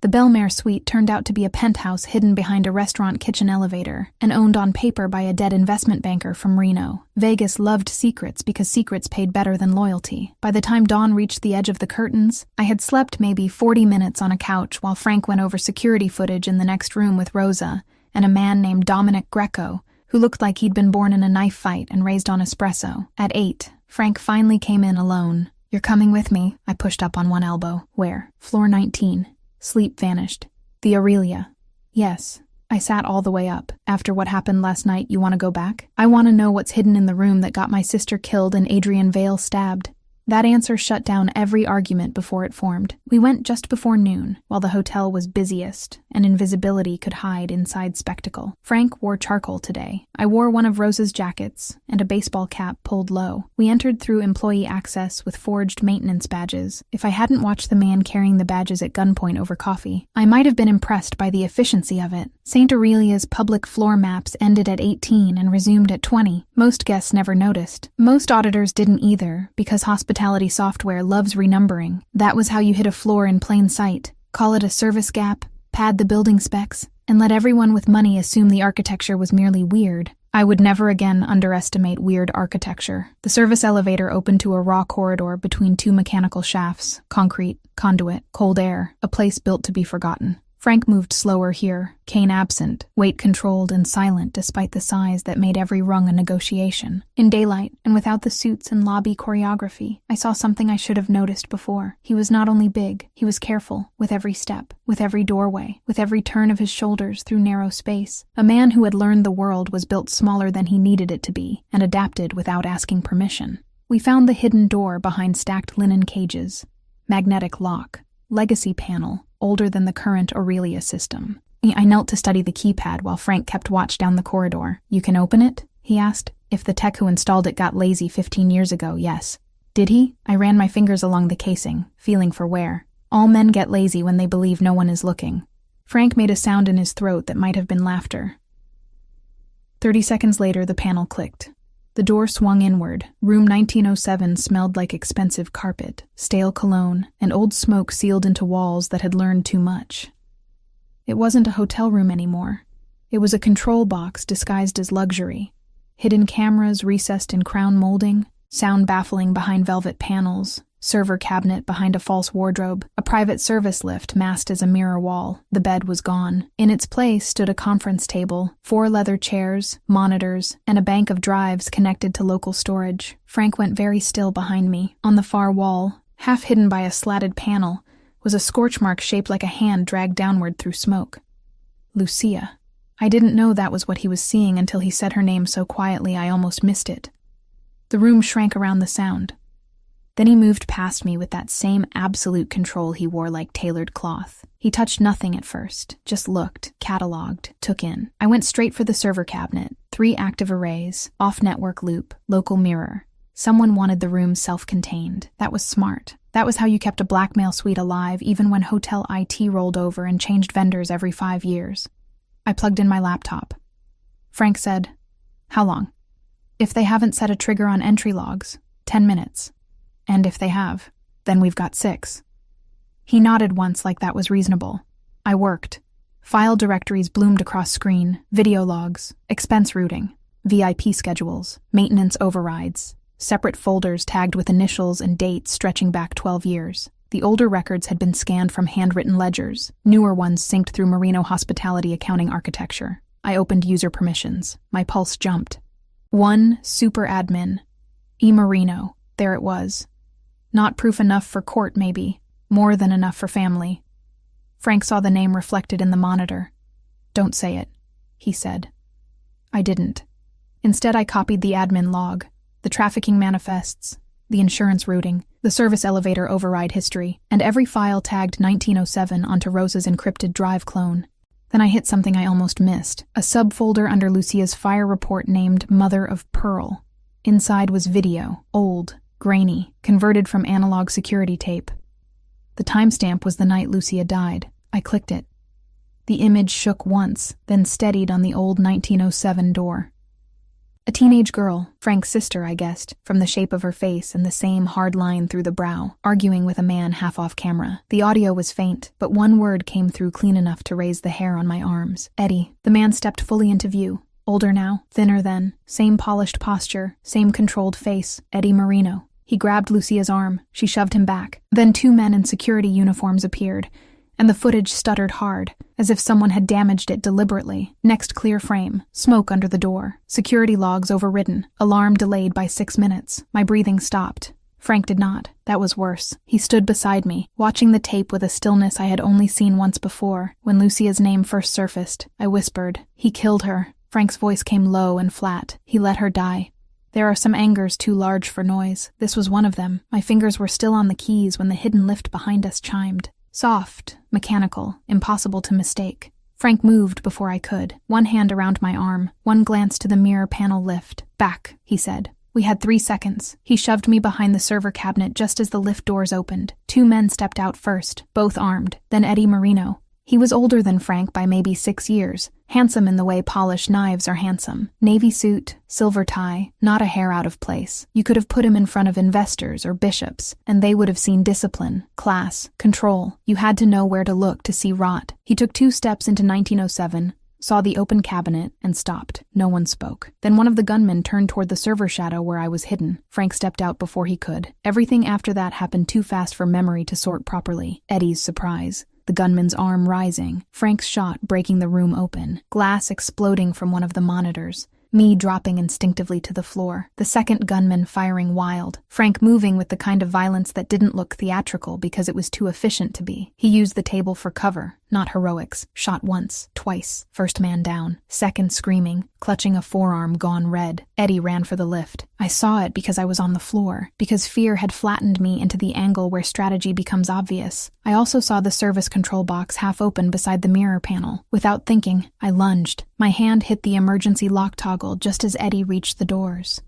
The Belmare suite turned out to be a penthouse hidden behind a restaurant kitchen elevator, and owned on paper by a dead investment banker from Reno. Vegas loved secrets because secrets paid better than loyalty. By the time dawn reached the edge of the curtains, I had slept maybe 40 minutes on a couch while Frank went over security footage in the next room with Rosa and a man named Dominic Greco, who looked like he'd been born in a knife fight and raised on espresso. At 8, Frank finally came in alone. "You're coming with me," I pushed up on one elbow. "Where?" "Floor 19. Sleep vanished. The Aurelia." "Yes." I sat all the way up. After what happened last night, you want to go back? I want to know what's hidden in the room that got my sister killed and Adrian Vale stabbed. That answer shut down every argument before it formed. We went just before noon, while the hotel was busiest, and invisibility could hide inside spectacle. Frank wore charcoal today. I wore one of Rose's jackets, and a baseball cap pulled low. We entered through employee access with forged maintenance badges. If I hadn't watched the man carrying the badges at gunpoint over coffee, I might have been impressed by the efficiency of it. St. Aurelia's public floor maps ended at 18 and resumed at 20. Most guests never noticed. Most auditors didn't either, because hospitality software loves renumbering. That was how you hit a floor in plain sight. Call it a service gap, pad the building specs, and let everyone with money assume the architecture was merely weird. I would never again underestimate weird architecture. The service elevator opened to a raw corridor between two mechanical shafts, concrete, conduit, cold air, a place built to be forgotten. Frank moved slower here, cane absent, weight controlled and silent despite the size that made every rung a negotiation. In daylight, and without the suits and lobby choreography, I saw something I should have noticed before. He was not only big, he was careful, with every step, with every doorway, with every turn of his shoulders through narrow space. A man who had learned the world was built smaller than he needed it to be, and adapted without asking permission. We found the hidden door behind stacked linen cages. Magnetic lock. Legacy panel, older than the current Aurelia system. I knelt to study the keypad while Frank kept watch down the corridor. You can open it? He asked. If the tech who installed it got lazy 15 years ago, yes. Did he? I ran my fingers along the casing, feeling for wear. All men get lazy when they believe no one is looking. Frank made a sound in his throat that might have been laughter. 30 seconds later, the panel clicked. The door swung inward. Room 1907 smelled like expensive carpet, stale cologne, and old smoke sealed into walls that had learned too much. It wasn't a hotel room anymore. It was a control box disguised as luxury. Hidden cameras recessed in crown molding, sound baffling behind velvet panels, server cabinet behind a false wardrobe, a private service lift masked as a mirror wall. The bed was gone. In its place stood a conference table, 4 leather chairs, monitors, and a bank of drives connected to local storage. Frank went very still behind me. On the far wall, half hidden by a slatted panel, was a scorch mark shaped like a hand dragged downward through smoke. Lucia. I didn't know that was what he was seeing until he said her name so quietly I almost missed it. The room shrank around the sound. Then he moved past me with that same absolute control he wore like tailored cloth. He touched nothing at first, just looked, cataloged, took in. I went straight for the server cabinet, 3 active arrays, off-network loop, local mirror. Someone wanted the room self-contained. That was smart. That was how you kept a blackmail suite alive even when hotel IT rolled over and changed vendors every 5 years. I plugged in my laptop. Frank said, "How long?" "If they haven't set a trigger on entry logs, 10 minutes. And if they have, then we've got 6. He nodded once like that was reasonable. I worked. File directories bloomed across screen, video logs, expense routing, VIP schedules, maintenance overrides, separate folders tagged with initials and dates stretching back 12 years. The older records had been scanned from handwritten ledgers, newer ones synced through Marino hospitality accounting architecture. I opened user permissions. My pulse jumped. 1 super admin. E. Marino. There it was. Not proof enough for court, maybe. More than enough for family. Frank saw the name reflected in the monitor. "Don't say it," he said. I didn't. Instead, I copied the admin log, the trafficking manifests, the insurance routing, the service elevator override history, and every file tagged 1907 onto Rosa's encrypted drive clone. Then I hit something I almost missed, a subfolder under Lucia's fire report named Mother of Pearl. Inside was video, old, grainy, converted from analog security tape. The timestamp was the night Lucia died. I clicked it. The image shook once, then steadied on the old 1907 door. A teenage girl, Frank's sister, I guessed, from the shape of her face and the same hard line through the brow, arguing with a man half off camera. The audio was faint, but one word came through clean enough to raise the hair on my arms. Eddie. The man stepped fully into view. Older now, thinner then, same polished posture, same controlled face. Eddie Marino. He grabbed Lucia's arm. She shoved him back. Then 2 men in security uniforms appeared, and the footage stuttered hard, as if someone had damaged it deliberately. Next clear frame, smoke under the door, security logs overridden, alarm delayed by 6 minutes. My breathing stopped. Frank did not. That was worse. He stood beside me, watching the tape with a stillness I had only seen once before. When Lucia's name first surfaced, I whispered, "He killed her." Frank's voice came low and flat. "He let her die." There are some angers too large for noise. This was one of them. My fingers were still on the keys when the hidden lift behind us chimed. Soft, mechanical, impossible to mistake. Frank moved before I could, one hand around my arm, one glance to the mirror panel lift. "Back," he said. We had 3 seconds. He shoved me behind the server cabinet just as the lift doors opened. 2 men stepped out first, both armed, then Eddie Marino. He was older than Frank by maybe 6 years, handsome in the way polished knives are handsome. Navy suit, silver tie, not a hair out of place. You could have put him in front of investors or bishops, and they would have seen discipline, class, control. You had to know where to look to see rot. He took 2 steps into 1907, saw the open cabinet, and stopped. No one spoke. Then one of the gunmen turned toward the server shadow where I was hidden. Frank stepped out before he could. Everything after that happened too fast for memory to sort properly. Eddie's surprise. The gunman's arm rising, Frank's shot breaking the room open, glass exploding from one of the monitors, me dropping instinctively to the floor, the second gunman firing wild, Frank moving with the kind of violence that didn't look theatrical because it was too efficient to be. He used the table for cover, not heroics, shot once, twice, first man down, second screaming, clutching a forearm gone red. Eddie ran for the lift. I saw it because I was on the floor, because fear had flattened me into the angle where strategy becomes obvious. I also saw the service control box half open beside the mirror panel. Without thinking, I lunged. My hand hit the emergency lock toggle just as Eddie reached the doors.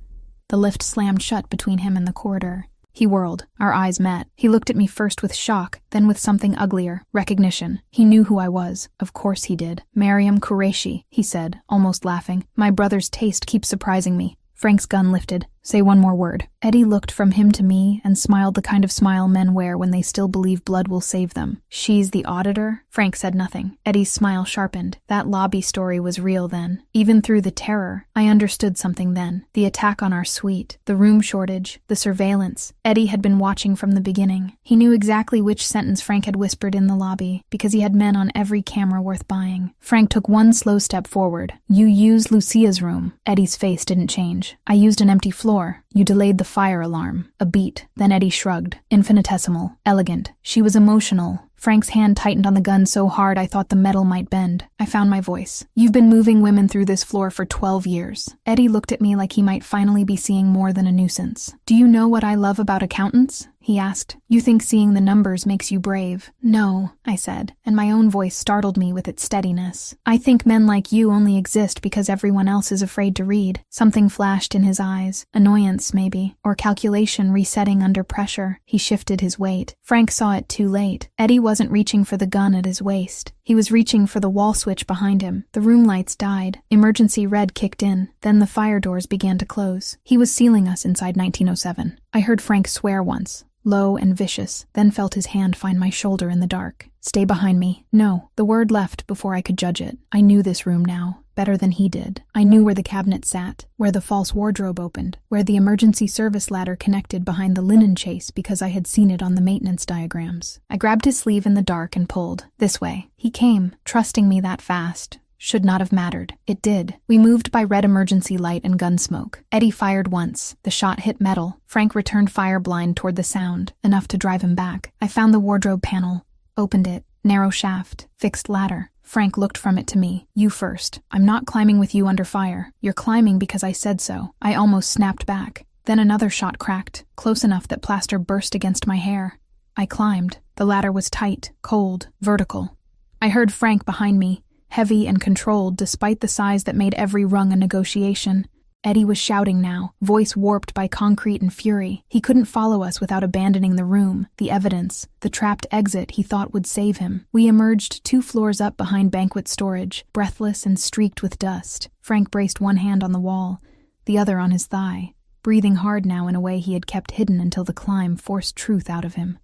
The lift slammed shut between him and the corridor. He whirled. Our eyes met. He looked at me first with shock, then with something uglier, recognition. He knew who I was. Of course he did. "Mariam Qureshi," he said, almost laughing. "My brother's taste keeps surprising me." Frank's gun lifted. "Say one more word." Eddie looked from him to me and smiled the kind of smile men wear when they still believe blood will save them. "She's the auditor?" Frank said nothing. Eddie's smile sharpened. That lobby story was real then. Even through the terror, I understood something then. The attack on our suite, the room shortage, the surveillance. Eddie had been watching from the beginning. He knew exactly which sentence Frank had whispered in the lobby, because he had men on every camera worth buying. Frank took one slow step forward. "You used Lucia's room." Eddie's face didn't change. "I used an empty floor. You delayed the fire alarm." A beat. Then Eddie shrugged. "Infinitesimal. Elegant. She was emotional." Frank's hand tightened on the gun so hard I thought the metal might bend. I found my voice. "You've been moving women through this floor for 12 years. Eddie looked at me like he might finally be seeing more than a nuisance. "Do you know what I love about accountants?" he asked. "You think seeing the numbers makes you brave." "No," I said, and my own voice startled me with its steadiness. "I think men like you only exist because everyone else is afraid to read." Something flashed in his eyes. Annoyance, maybe, or calculation resetting under pressure. He shifted his weight. Frank saw it too late. Eddie wasn't reaching for the gun at his waist. He was reaching for the wall switch behind him. The room lights died. Emergency red kicked in. Then the fire doors began to close. He was sealing us inside 1907. I heard Frank swear once, low and vicious, then felt his hand find my shoulder in the dark. "Stay behind me." No, the word left before I could judge it. I knew this room now, better than he did. I knew where the cabinet sat, where the false wardrobe opened, where the emergency service ladder connected behind the linen chase because I had seen it on the maintenance diagrams. I grabbed his sleeve in the dark and pulled. This way. He came, trusting me that fast. Should not have mattered. It did. We moved by red emergency light and gun smoke. Eddie fired once. The shot hit metal. Frank returned fire blind toward the sound, enough to drive him back. I found the wardrobe panel, opened it. Narrow shaft, fixed ladder. Frank looked from it to me. "You first. I'm not climbing with you under fire. You're climbing because I said so." I almost snapped back. Then another shot cracked, close enough that plaster burst against my hair. I climbed. The ladder was tight, cold, vertical. I heard Frank behind me, heavy and controlled despite the size that made every rung a negotiation. Eddie was shouting now, voice warped by concrete and fury. He couldn't follow us without abandoning the room, the evidence, the trapped exit he thought would save him. We emerged 2 floors up behind banquet storage, breathless and streaked with dust. Frank braced one hand on the wall, the other on his thigh, breathing hard now in a way he had kept hidden until the climb forced truth out of him.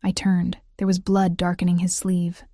I turned. There was blood darkening his sleeve.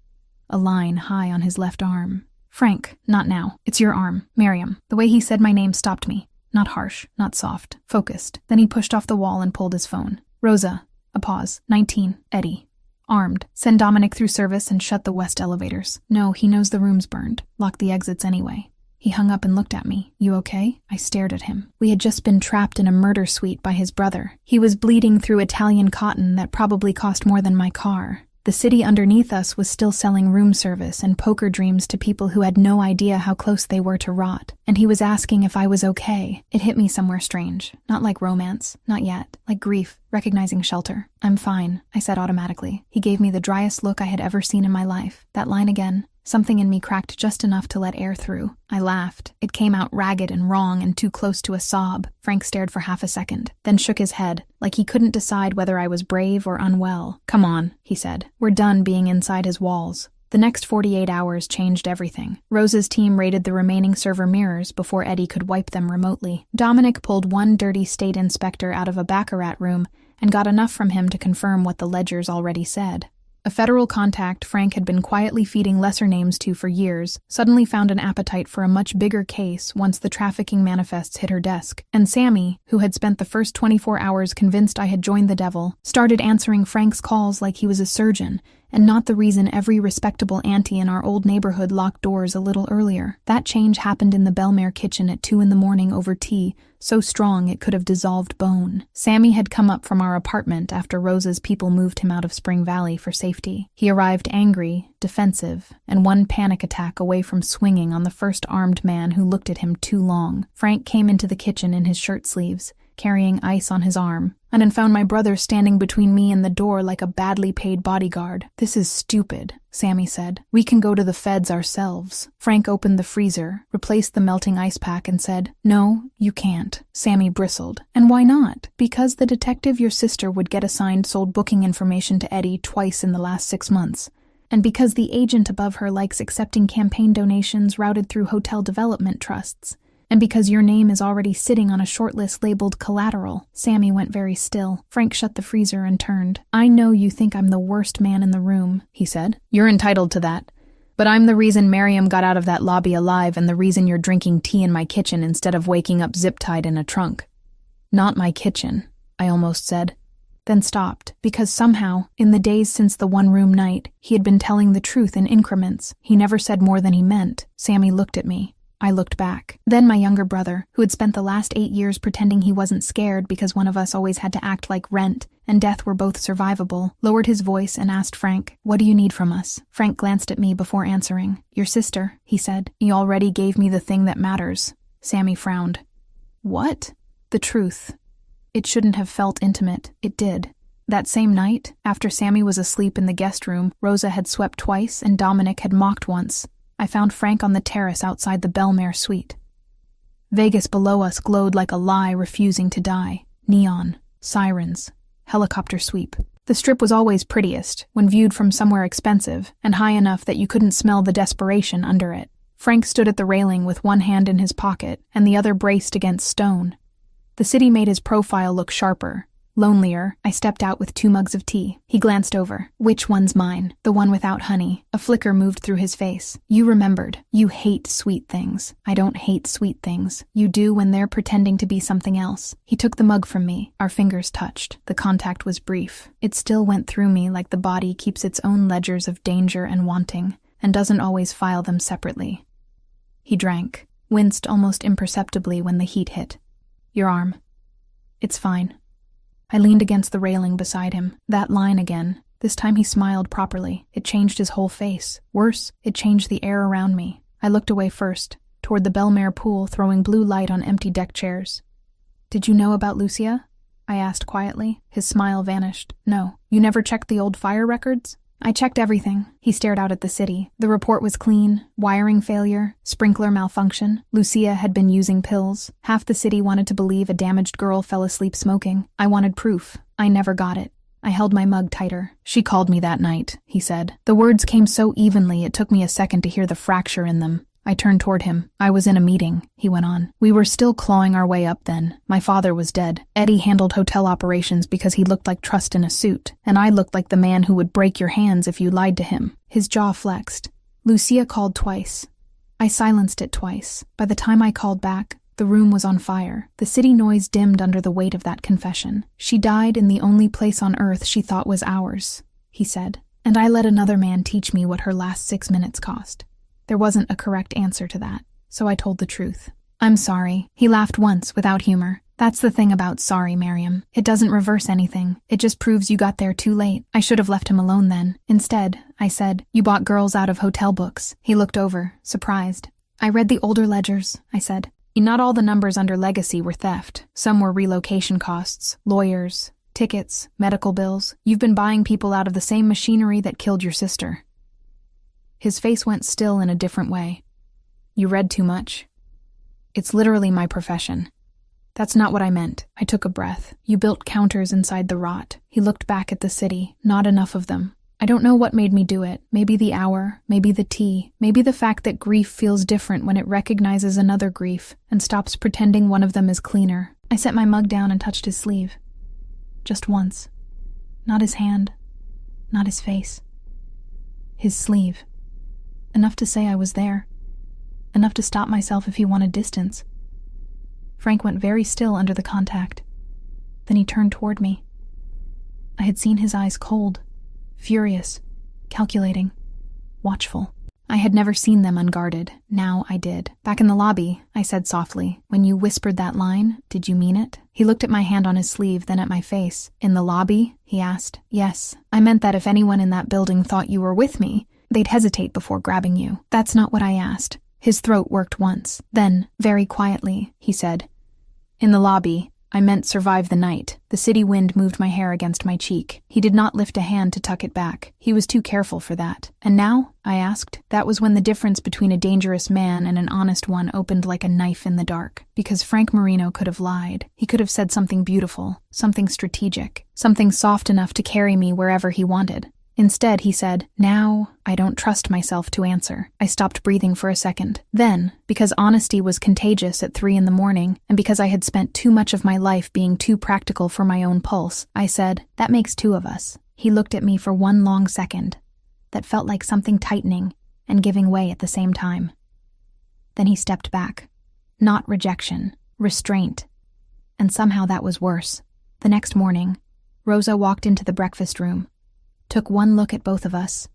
A line high on his left arm. "Frank, not now. It's your arm. Mariam." The way he said my name stopped me. Not harsh, not soft, focused. Then he pushed off the wall and pulled his phone. "Rosa." A pause. 19. Eddie. "Armed. Send Dominic through service and shut the west elevators." "No, he knows the room's burned. Lock the exits anyway." He hung up and looked at me. You okay? I stared at him. We had just been trapped in a murder suite by his brother. He was bleeding through Italian cotton that probably cost more than my car. The city underneath us was still selling room service and poker dreams to people who had no idea how close they were to rot. And he was asking if I was okay. It hit me somewhere strange. Not like romance. Not yet. Like grief. Recognizing shelter. I'm fine, I said automatically. He gave me the driest look I had ever seen in my life. That line again. Something in me cracked just enough to let air through. I laughed. It came out ragged and wrong and too close to a sob. Frank stared for half a second, then shook his head, like he couldn't decide whether I was brave or unwell. Come on, he said. We're done being inside his walls. The next 48 hours changed everything. Rosa's team raided the remaining server mirrors before Eddie could wipe them remotely. Dominic pulled one dirty state inspector out of a baccarat room and got enough from him to confirm what the ledgers already said. A federal contact Frank had been quietly feeding lesser names to for years suddenly found an appetite for a much bigger case once the trafficking manifests hit her desk. And Sammy, who had spent the first 24 hours convinced I had joined the devil, started answering Frank's calls like he was a surgeon, and not the reason every respectable auntie in our old neighborhood locked doors a little earlier. That change happened in the Belmare kitchen at 2 a.m. over tea, so strong it could have dissolved bone. Sammy had come up from our apartment after Rosa's people moved him out of Spring Valley for safety. He arrived angry, defensive, and one panic attack away from swinging on the first armed man who looked at him too long. Frank came into the kitchen in his shirt sleeves, carrying ice on his arm, and then found my brother standing between me and the door like a badly paid bodyguard. This is stupid, Sammy said. We can go to the feds ourselves. Frank opened the freezer, replaced the melting ice pack, and said, No, you can't. Sammy bristled. And why not? Because the detective your sister would get assigned sold booking information to Eddie twice in the last 6 months. And because the agent above her likes accepting campaign donations routed through hotel development trusts. And because your name is already sitting on a shortlist labeled collateral. Sammy went very still. Frank shut the freezer and turned. I know you think I'm the worst man in the room, he said. You're entitled to that. But I'm the reason Miriam got out of that lobby alive and the reason you're drinking tea in my kitchen instead of waking up zip-tied in a trunk. Not my kitchen, I almost said. Then stopped, because somehow, in the days since the one-room night, he had been telling the truth in increments. He never said more than he meant. Sammy looked at me. I looked back. Then my younger brother, who had spent the last 8 years pretending he wasn't scared because one of us always had to act like rent and death were both survivable, lowered his voice and asked Frank, What do you need from us? Frank glanced at me before answering. Your sister, he said. You already gave me the thing that matters. Sammy frowned. What? The truth. It shouldn't have felt intimate. It did. That same night, after Sammy was asleep in the guest room, Rosa had swept twice and Dominic had mocked once. I found Frank on the terrace outside the Belmare suite. Vegas below us glowed like a lie refusing to die. Neon, sirens, helicopter sweep. The strip was always prettiest, when viewed from somewhere expensive, and high enough that you couldn't smell the desperation under it. Frank stood at the railing with one hand in his pocket, and the other braced against stone. The city made his profile look sharper. Lonelier, I stepped out with 2 mugs of tea. He glanced over. Which one's mine? The one without honey. A flicker moved through his face. You remembered. You hate sweet things. I don't hate sweet things. You do when they're pretending to be something else. He took the mug from me. Our fingers touched. The contact was brief. It still went through me like the body keeps its own ledgers of danger and wanting, and doesn't always file them separately. He drank, winced almost imperceptibly when the heat hit. Your arm. It's fine. I leaned against the railing beside him. That line again. This time he smiled properly. It changed his whole face. Worse, it changed the air around me. I looked away first, toward the Belmare pool throwing blue light on empty deck chairs. Did you know about Lucia? I asked quietly. His smile vanished. No. You never checked the old fire records? I checked everything. He stared out at the city. The report was clean. Wiring failure, sprinkler malfunction. Lucia had been using pills. Half the city wanted to believe a damaged girl fell asleep smoking. I wanted proof. I never got it. I held my mug tighter. She called me that night, he said. The words came so evenly it took me a second to hear the fracture in them. I turned toward him. I was in a meeting, he went on. We were still clawing our way up then. My father was dead. Eddie handled hotel operations because he looked like trust in a suit, and I looked like the man who would break your hands if you lied to him. His jaw flexed. Lucia called twice. I silenced it twice. By the time I called back, the room was on fire. The city noise dimmed under the weight of that confession. She died in the only place on earth she thought was ours, he said. And I let another man teach me what her last 6 minutes cost. There wasn't a correct answer to that. so I told the truth. I'm sorry. He laughed once, without humor. That's the thing about sorry, Miriam. It doesn't reverse anything. It just proves you got there too late. I should have left him alone then. Instead, I said, you bought girls out of hotel books. He looked over, surprised. I read the older ledgers, I said. Not all the numbers under legacy were theft. Some were relocation costs, lawyers, tickets, medical bills. You've been buying people out of the same machinery that killed your sister. His face went still in a different way. You read too much. It's literally my profession. That's not what I meant. I took a breath. You built counters inside the rot. He looked back at the city. Not enough of them. I don't know what made me do it. Maybe the hour, maybe the tea, maybe the fact that grief feels different when it recognizes another grief and stops pretending one of them is cleaner. I set my mug down and touched his sleeve. Just once. Not his hand. Not his face. His sleeve. Enough to say I was there. Enough to stop myself if he wanted distance. Frank went very still under the contact. Then he turned toward me. I had seen his eyes cold, furious, calculating, watchful. I had never seen them unguarded. Now I did. Back in the lobby, I said softly, when you whispered that line, did you mean it? He looked at my hand on his sleeve, then at my face. In the lobby? He asked. Yes. I meant that if anyone in that building thought you were with me, they'd hesitate before grabbing you. That's not what I asked. His throat worked once. Then, very quietly, he said, in the lobby, I meant survive the night. The city wind moved my hair against my cheek. He did not lift a hand to tuck it back. He was too careful for that. And now? I asked. That was when the difference between a dangerous man and an honest one opened like a knife in the dark. Because Frank Marino could have lied. He could have said something beautiful, something strategic, something soft enough to carry me wherever he wanted. Instead, he said, now, I don't trust myself to answer. I stopped breathing for a second. Then, because honesty was contagious at 3 a.m, and because I had spent too much of my life being too practical for my own pulse, I said, that makes 2 of us. He looked at me for one long second. That felt like something tightening and giving way at the same time. Then he stepped back. Not rejection, restraint. And somehow that was worse. The next morning, Rosa walked into the breakfast room, took one look at both of us,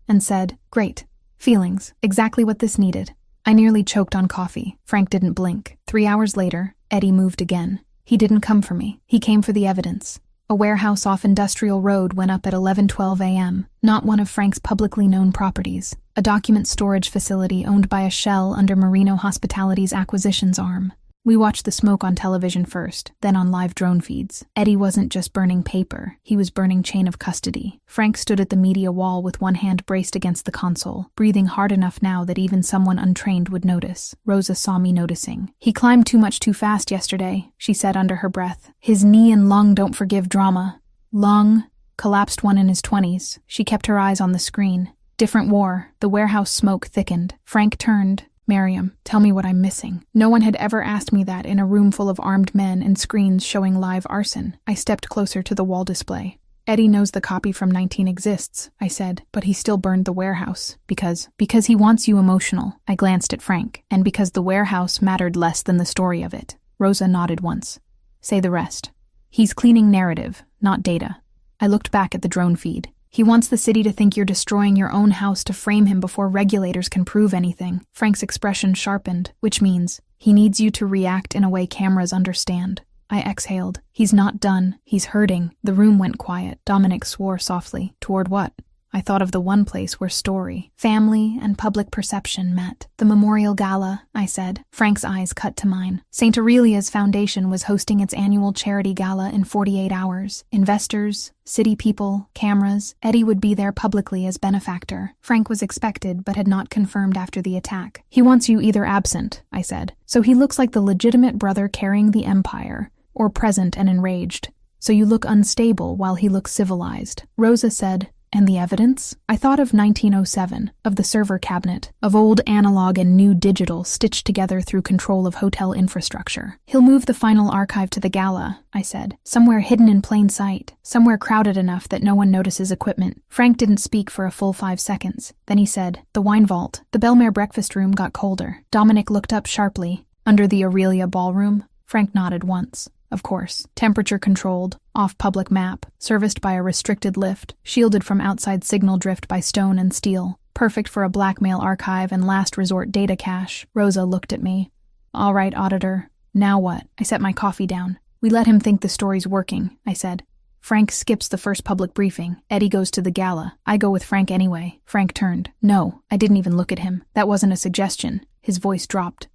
and said, great. Feelings. Exactly what this needed. I nearly choked on coffee. Frank didn't blink. 3 hours later, Eddie moved again. He didn't come for me. He came for the evidence. A warehouse off Industrial Road went up at 11:12 a.m., not one of Frank's publicly known properties. A document storage facility owned by a shell under Marino Hospitality's acquisitions arm. We watched the smoke on television first, then on live drone feeds. Eddie wasn't just burning paper, he was burning chain of custody. Frank stood at the media wall with one hand braced against the console, breathing hard enough now that even someone untrained would notice. Rosa saw me noticing. He climbed too much too fast yesterday, she said under her breath. His knee and lung don't forgive drama. Lung, collapsed one in his 20s. She kept her eyes on the screen. Different war. The warehouse smoke thickened. Frank turned. Miriam, tell me what I'm missing. No one had ever asked me that in a room full of armed men and screens showing live arson. I stepped closer to the wall display. Eddie knows the copy from 19 exists, I said, but he still burned the warehouse. Because he wants you emotional. I glanced at Frank. And because the warehouse mattered less than the story of it. Rosa nodded once. Say the rest. He's cleaning narrative, not data. I looked back at the drone feed. He wants the city to think you're destroying your own house to frame him before regulators can prove anything. Frank's expression sharpened, which means he needs you to react in a way cameras understand. I exhaled. He's not done. He's hurting. The room went quiet. Dominic swore softly. Toward what? I thought of the one place where story, family, and public perception met. The memorial gala, I said. Frank's eyes cut to mine. St. Aurelia's Foundation was hosting its annual charity gala in 48 hours. Investors, city people, cameras. Eddie would be there publicly as benefactor. Frank was expected, but had not confirmed after the attack. He wants you either absent, I said. So he looks like the legitimate brother carrying the empire, or present and enraged. So you look unstable while he looks civilized. Rosa said, and the evidence? I thought of 1907, of the server cabinet, of old analog and new digital stitched together through control of hotel infrastructure. He'll move the final archive to the gala, I said. Somewhere hidden in plain sight. Somewhere crowded enough that no one notices equipment. Frank didn't speak for a full 5 seconds. Then he said, the wine vault. The Belmare breakfast room got colder. Dominic looked up sharply. Under the Aurelia ballroom? Frank nodded once. Of course, temperature-controlled, off public map, serviced by a restricted lift, shielded from outside signal drift by stone and steel. Perfect for a blackmail archive and last resort data cache. Rosa looked at me. All right, auditor. Now what? I set my coffee down. We let him think the story's working, I said. Frank skips the first public briefing. Eddie goes to the gala. I go with Frank anyway. Frank turned. No, I didn't even look at him. That wasn't a suggestion. His voice dropped.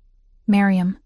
Miriam.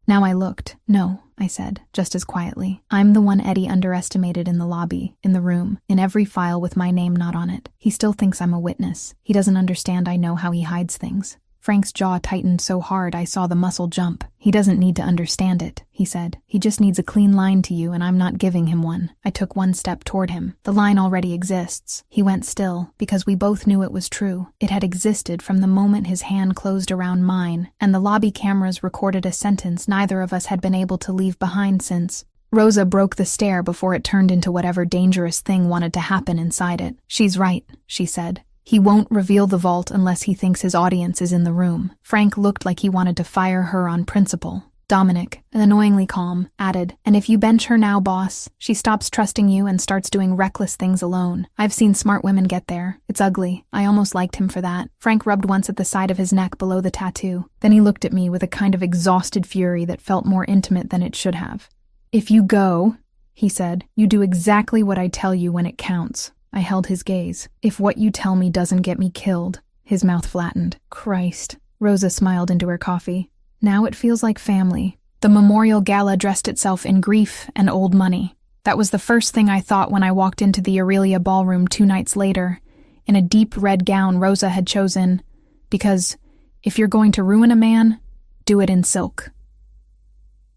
Now I looked. No, I said, just as quietly. I'm the one Eddie underestimated in the lobby, in the room, in every file with my name not on it. He still thinks I'm a witness. He doesn't understand I know how he hides things. Frank's jaw tightened so hard I saw the muscle jump. He doesn't need to understand it, he said. He just needs a clean line to you, and I'm not giving him one. I took one step toward him. The line already exists. He went still, because we both knew it was true. It had existed from the moment his hand closed around mine, and the lobby cameras recorded a sentence neither of us had been able to leave behind since. Rosa broke the stare before it turned into whatever dangerous thing wanted to happen inside it. She's right, she said. He won't reveal the vault unless he thinks his audience is in the room. Frank looked like he wanted to fire her on principle. Dominic, annoyingly calm, added, and if you bench her now, boss, she stops trusting you and starts doing reckless things alone. I've seen smart women get there. It's ugly. I almost liked him for that. Frank rubbed once at the side of his neck below the tattoo. Then he looked at me with a kind of exhausted fury that felt more intimate than it should have. If you go, he said, you do exactly what I tell you when it counts. I held his gaze. If what you tell me doesn't get me killed. His mouth flattened. Christ. Rosa smiled into her coffee. Now it feels like family. The memorial gala dressed itself in grief and old money. That was the first thing I thought when I walked into the Aurelia ballroom 2 nights later, in a deep red gown Rosa had chosen, because if you're going to ruin a man, do it in silk.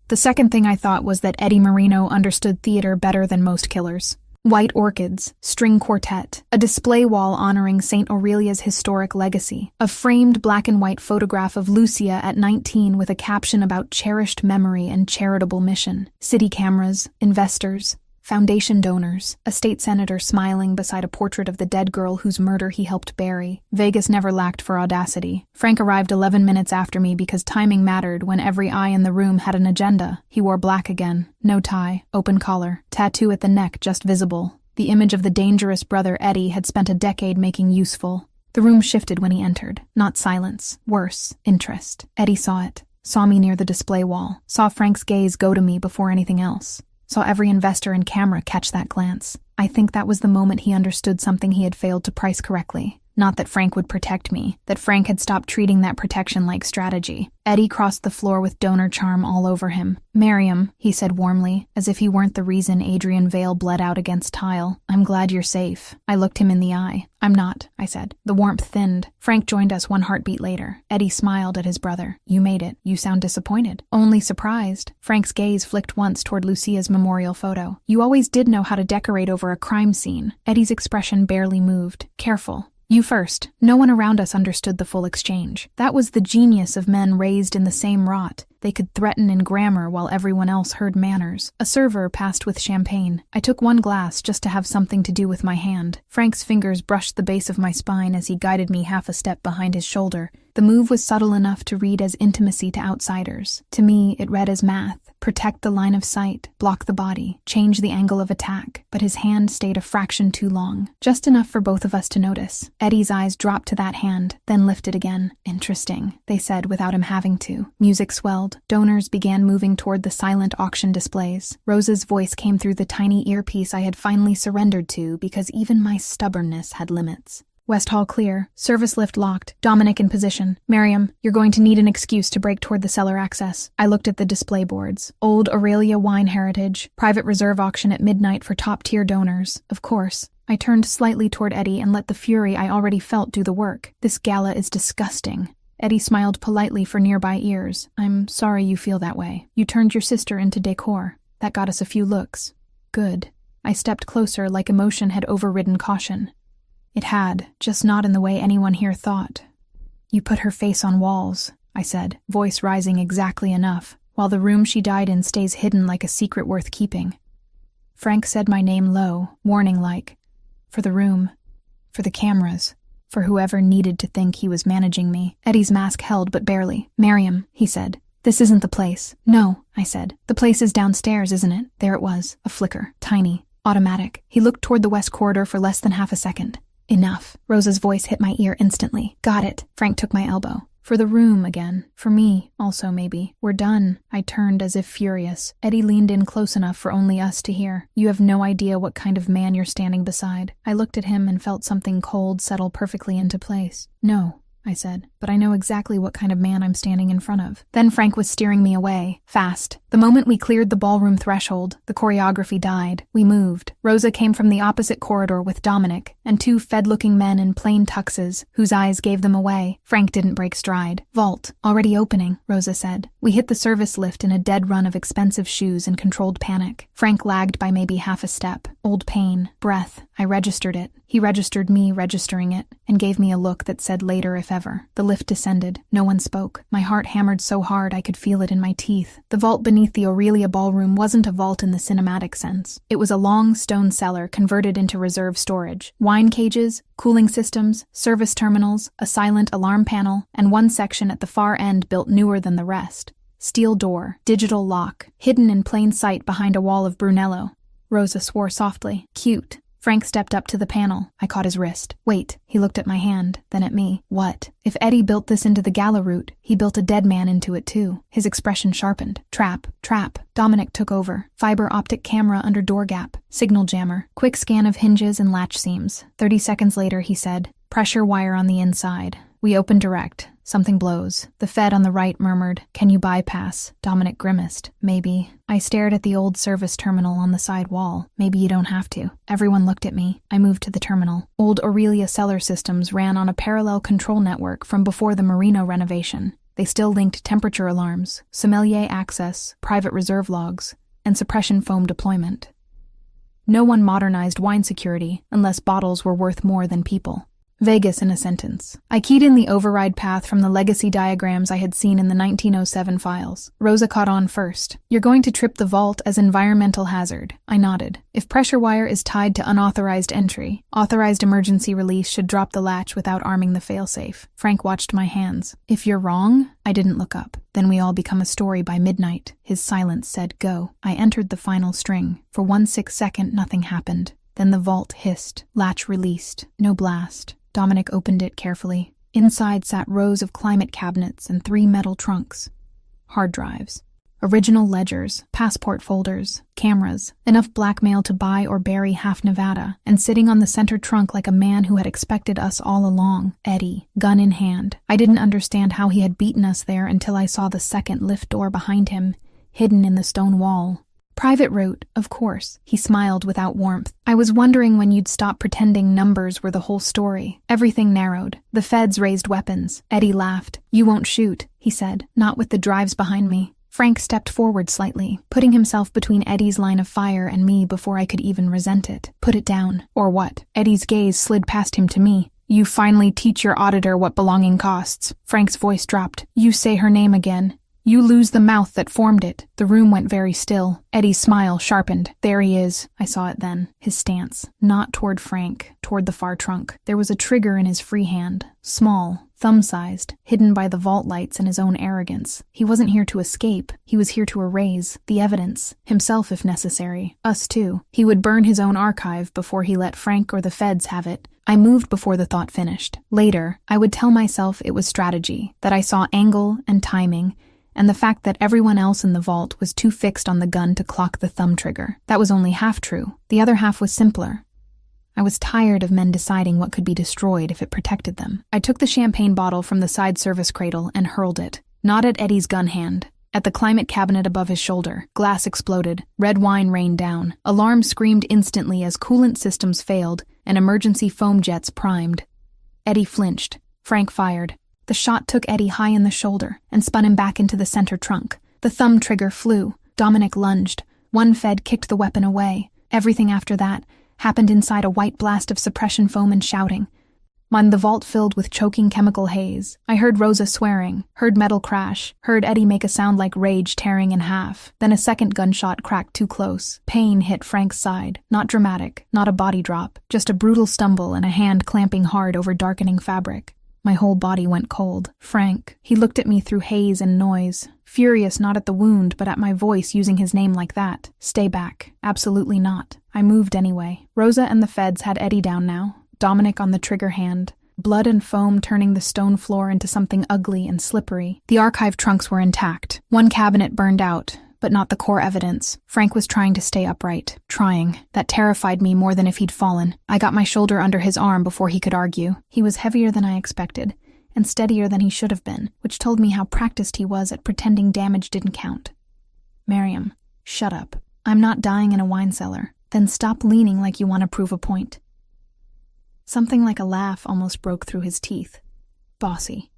The second thing I thought was that Eddie Marino understood theater better than most killers. White orchids, string quartet, a display wall honoring St. Aurelia's historic legacy, a framed black and white photograph of Lucia at 19 with a caption about cherished memory and charitable mission, city cameras, investors, foundation donors, a state senator smiling beside a portrait of the dead girl whose murder he helped bury. Vegas never lacked for audacity. Frank arrived 11 minutes after me because timing mattered when every eye in the room had an agenda. He wore black again. No tie, open collar, tattoo at the neck just visible. The image of the dangerous brother Eddie had spent a decade making useful. The room shifted when he entered. Not silence. Worse, interest. Eddie saw it. Saw me near the display wall. Saw Frank's gaze go to me before anything else. Saw every investor and camera catch that glance. I think that was the moment he understood something he had failed to price correctly. Not that Frank would protect me, that Frank had stopped treating that protection like strategy. Eddie crossed the floor with donor charm all over him. Miriam, he said warmly, as if he weren't the reason Adrian Vale bled out against tile. I'm glad you're safe. I looked him in the eye. I'm not, I said. The warmth thinned. Frank joined us 1 heartbeat later. Eddie smiled at his brother. You made it. You sound disappointed. Only surprised. Frank's gaze flicked once toward Lucia's memorial photo. You always did know how to decorate over a crime scene. Eddie's expression barely moved. Careful. You first. No one around us understood the full exchange. That was the genius of men raised in the same rot. They could threaten in grammar while everyone else heard manners. A server passed with champagne. I took 1 glass just to have something to do with my hand. Frank's fingers brushed the base of my spine as he guided me half a step behind his shoulder. The move was subtle enough to read as intimacy to outsiders. To me, it read as math. Protect the line of sight, block the body, change the angle of attack. But his hand stayed a fraction too long. Just enough for both of us to notice. Eddie's eyes dropped to that hand, then lifted again. Interesting, they said without him having to. Music swelled. Donors began moving toward the silent auction displays. Rosa's voice came through the tiny earpiece I had finally surrendered to because even my stubbornness had limits. West Hall clear. Service lift locked. Dominic in position. Miriam, you're going to need an excuse to break toward the cellar access. I looked at the display boards. Old Aurelia wine heritage. Private reserve auction at midnight for top-tier donors. Of course. I turned slightly toward Eddie and let the fury I already felt do the work. This gala is disgusting. Eddie smiled politely for nearby ears. I'm sorry you feel that way. You turned your sister into decor. That got us a few looks. Good. I stepped closer like emotion had overridden caution. It had, just not in the way anyone here thought. You put her face on walls, I said, voice rising exactly enough, while the room she died in stays hidden like a secret worth keeping. Frank said my name low, warning-like. For the room. For the cameras. For whoever needed to think he was managing me. Eddie's mask held, but barely. Miriam, he said. This isn't the place. No, I said. The place is downstairs, isn't it? There it was. A flicker. Tiny. Automatic. He looked toward the west corridor for less than half a second. Enough. Rosa's voice hit my ear instantly. Got it. Frank took my elbow. For the room again. For me, also maybe. We're done. I turned as if furious. Eddie leaned in close enough for only us to hear. You have no idea what kind of man you're standing beside. I looked at him and felt something cold settle perfectly into place. No, I said, but I know exactly what kind of man I'm standing in front of. Then Frank was steering me away, fast. The moment we cleared the ballroom threshold, the choreography died. We moved. Rosa came from the opposite corridor with Dominic, and two fed-looking men in plain tuxes, whose eyes gave them away. Frank didn't break stride. Vault, already opening, Rosa said. We hit the service lift in a dead run of expensive shoes and controlled panic. Frank lagged by maybe half a step. Old pain, breath. I registered it. He registered me registering it, and gave me a look that said later if ever. The lift descended. No one spoke. My heart hammered so hard I could feel it in my teeth. The vault beneath the Aurelia ballroom wasn't a vault in the cinematic sense. It was a long stone cellar converted into reserve storage. Wine cages, cooling systems, service terminals, a silent alarm panel, and one section at the far end built newer than the rest. Steel door, digital lock, hidden in plain sight behind a wall of Brunello. Rosa swore softly. Cute. Frank stepped up to the panel. I caught his wrist. Wait. He looked at my hand, then at me. What? If Eddie built this into the gala route, he built a dead man into it too. His expression sharpened. Trap. Trap. Dominic took over. Fiber optic camera under door gap. Signal jammer. Quick scan of hinges and latch seams. 30 seconds later, he said, pressure wire on the inside. We open direct. Something blows. The Fed on the right murmured, "Can you bypass?" Dominic grimaced. Maybe. I stared at the old service terminal on the side wall. Maybe you don't have to. Everyone looked at me. I moved to the terminal. Old Aurelia cellar systems ran on a parallel control network from before the Marino renovation. They still linked temperature alarms, sommelier access, private reserve logs, and suppression foam deployment. No one modernized wine security unless bottles were worth more than people. Vegas in a sentence. I keyed in the override path from the legacy diagrams I had seen in the 1907 files. Rosa caught on first. You're going to trip the vault as environmental hazard. I nodded. If pressure wire is tied to unauthorized entry, authorized emergency release should drop the latch without arming the failsafe. Frank watched my hands. If you're wrong, I didn't look up. Then we all become a story by midnight. His silence said go. I entered the final string. For 1/6 second, nothing happened. Then the vault hissed. Latch released. No blast. Dominic opened it carefully. Inside sat rows of climate cabinets and 3 metal trunks. Hard drives. Original ledgers, passport folders, cameras, enough blackmail to buy or bury half Nevada, and sitting on the center trunk like a man who had expected us all along, Eddie, gun in hand. I didn't understand how he had beaten us there until I saw the second lift door behind him, hidden in the stone wall. Private route, of course. He smiled without warmth. I was wondering when you'd stop pretending numbers were the whole story. Everything narrowed. The feds raised weapons. Eddie laughed. You won't shoot, he said, not with the drives behind me. Frank stepped forward slightly, putting himself between Eddie's line of fire and me before I could even resent it. Put it down. Or what? Eddie's gaze slid past him to me. You finally teach your auditor what belonging costs. Frank's voice dropped. You say her name again. You lose the mouth that formed it. The room went very still. Eddie's smile sharpened. There he is. I saw it then. His stance. Not toward Frank. Toward the far trunk. There was a trigger in his free hand. Small. Thumb-sized. Hidden by the vault lights and his own arrogance. He wasn't here to escape. He was here to erase. The evidence. Himself if necessary. Us too. He would burn his own archive before he let Frank or the feds have it. I moved before the thought finished. Later, I would tell myself it was strategy. That I saw angle and timing, and the fact that everyone else in the vault was too fixed on the gun to clock the thumb trigger. That was only half true. The other half was simpler. I was tired of men deciding what could be destroyed if it protected them. I took the champagne bottle from the side service cradle and hurled it. Not at Eddie's gun hand. At the climate cabinet above his shoulder. Glass exploded. Red wine rained down. Alarms screamed instantly as coolant systems failed and emergency foam jets primed. Eddie flinched. Frank fired. The shot took Eddie high in the shoulder and spun him back into the center trunk. The thumb trigger flew. Dominic lunged. One Fed kicked the weapon away. Everything after that happened inside a white blast of suppression foam and shouting. The vault filled with choking chemical haze. I heard Rosa swearing, heard metal crash, heard Eddie make a sound like rage tearing in half. Then a second gunshot cracked too close. Pain hit Frank's side. Not dramatic, not a body drop, just a brutal stumble and a hand clamping hard over darkening fabric. My whole body went cold. Frank. He looked at me through haze and noise, furious not at the wound but at my voice using his name like that. Stay back. Absolutely not. I moved anyway. Rosa and the feds had Eddie down now. Dominic on the trigger hand, blood and foam turning the stone floor into something ugly and slippery. The archive trunks were intact. One cabinet burned out, but not the core evidence. Frank was trying to stay upright. Trying. That terrified me more than if he'd fallen. I got my shoulder under his arm before he could argue. He was heavier than I expected, and steadier than he should have been, which told me how practiced he was at pretending damage didn't count. Miriam, shut up. I'm not dying in a wine cellar. Then stop leaning like you want to prove a point. Something like a laugh almost broke through his teeth. Bossy.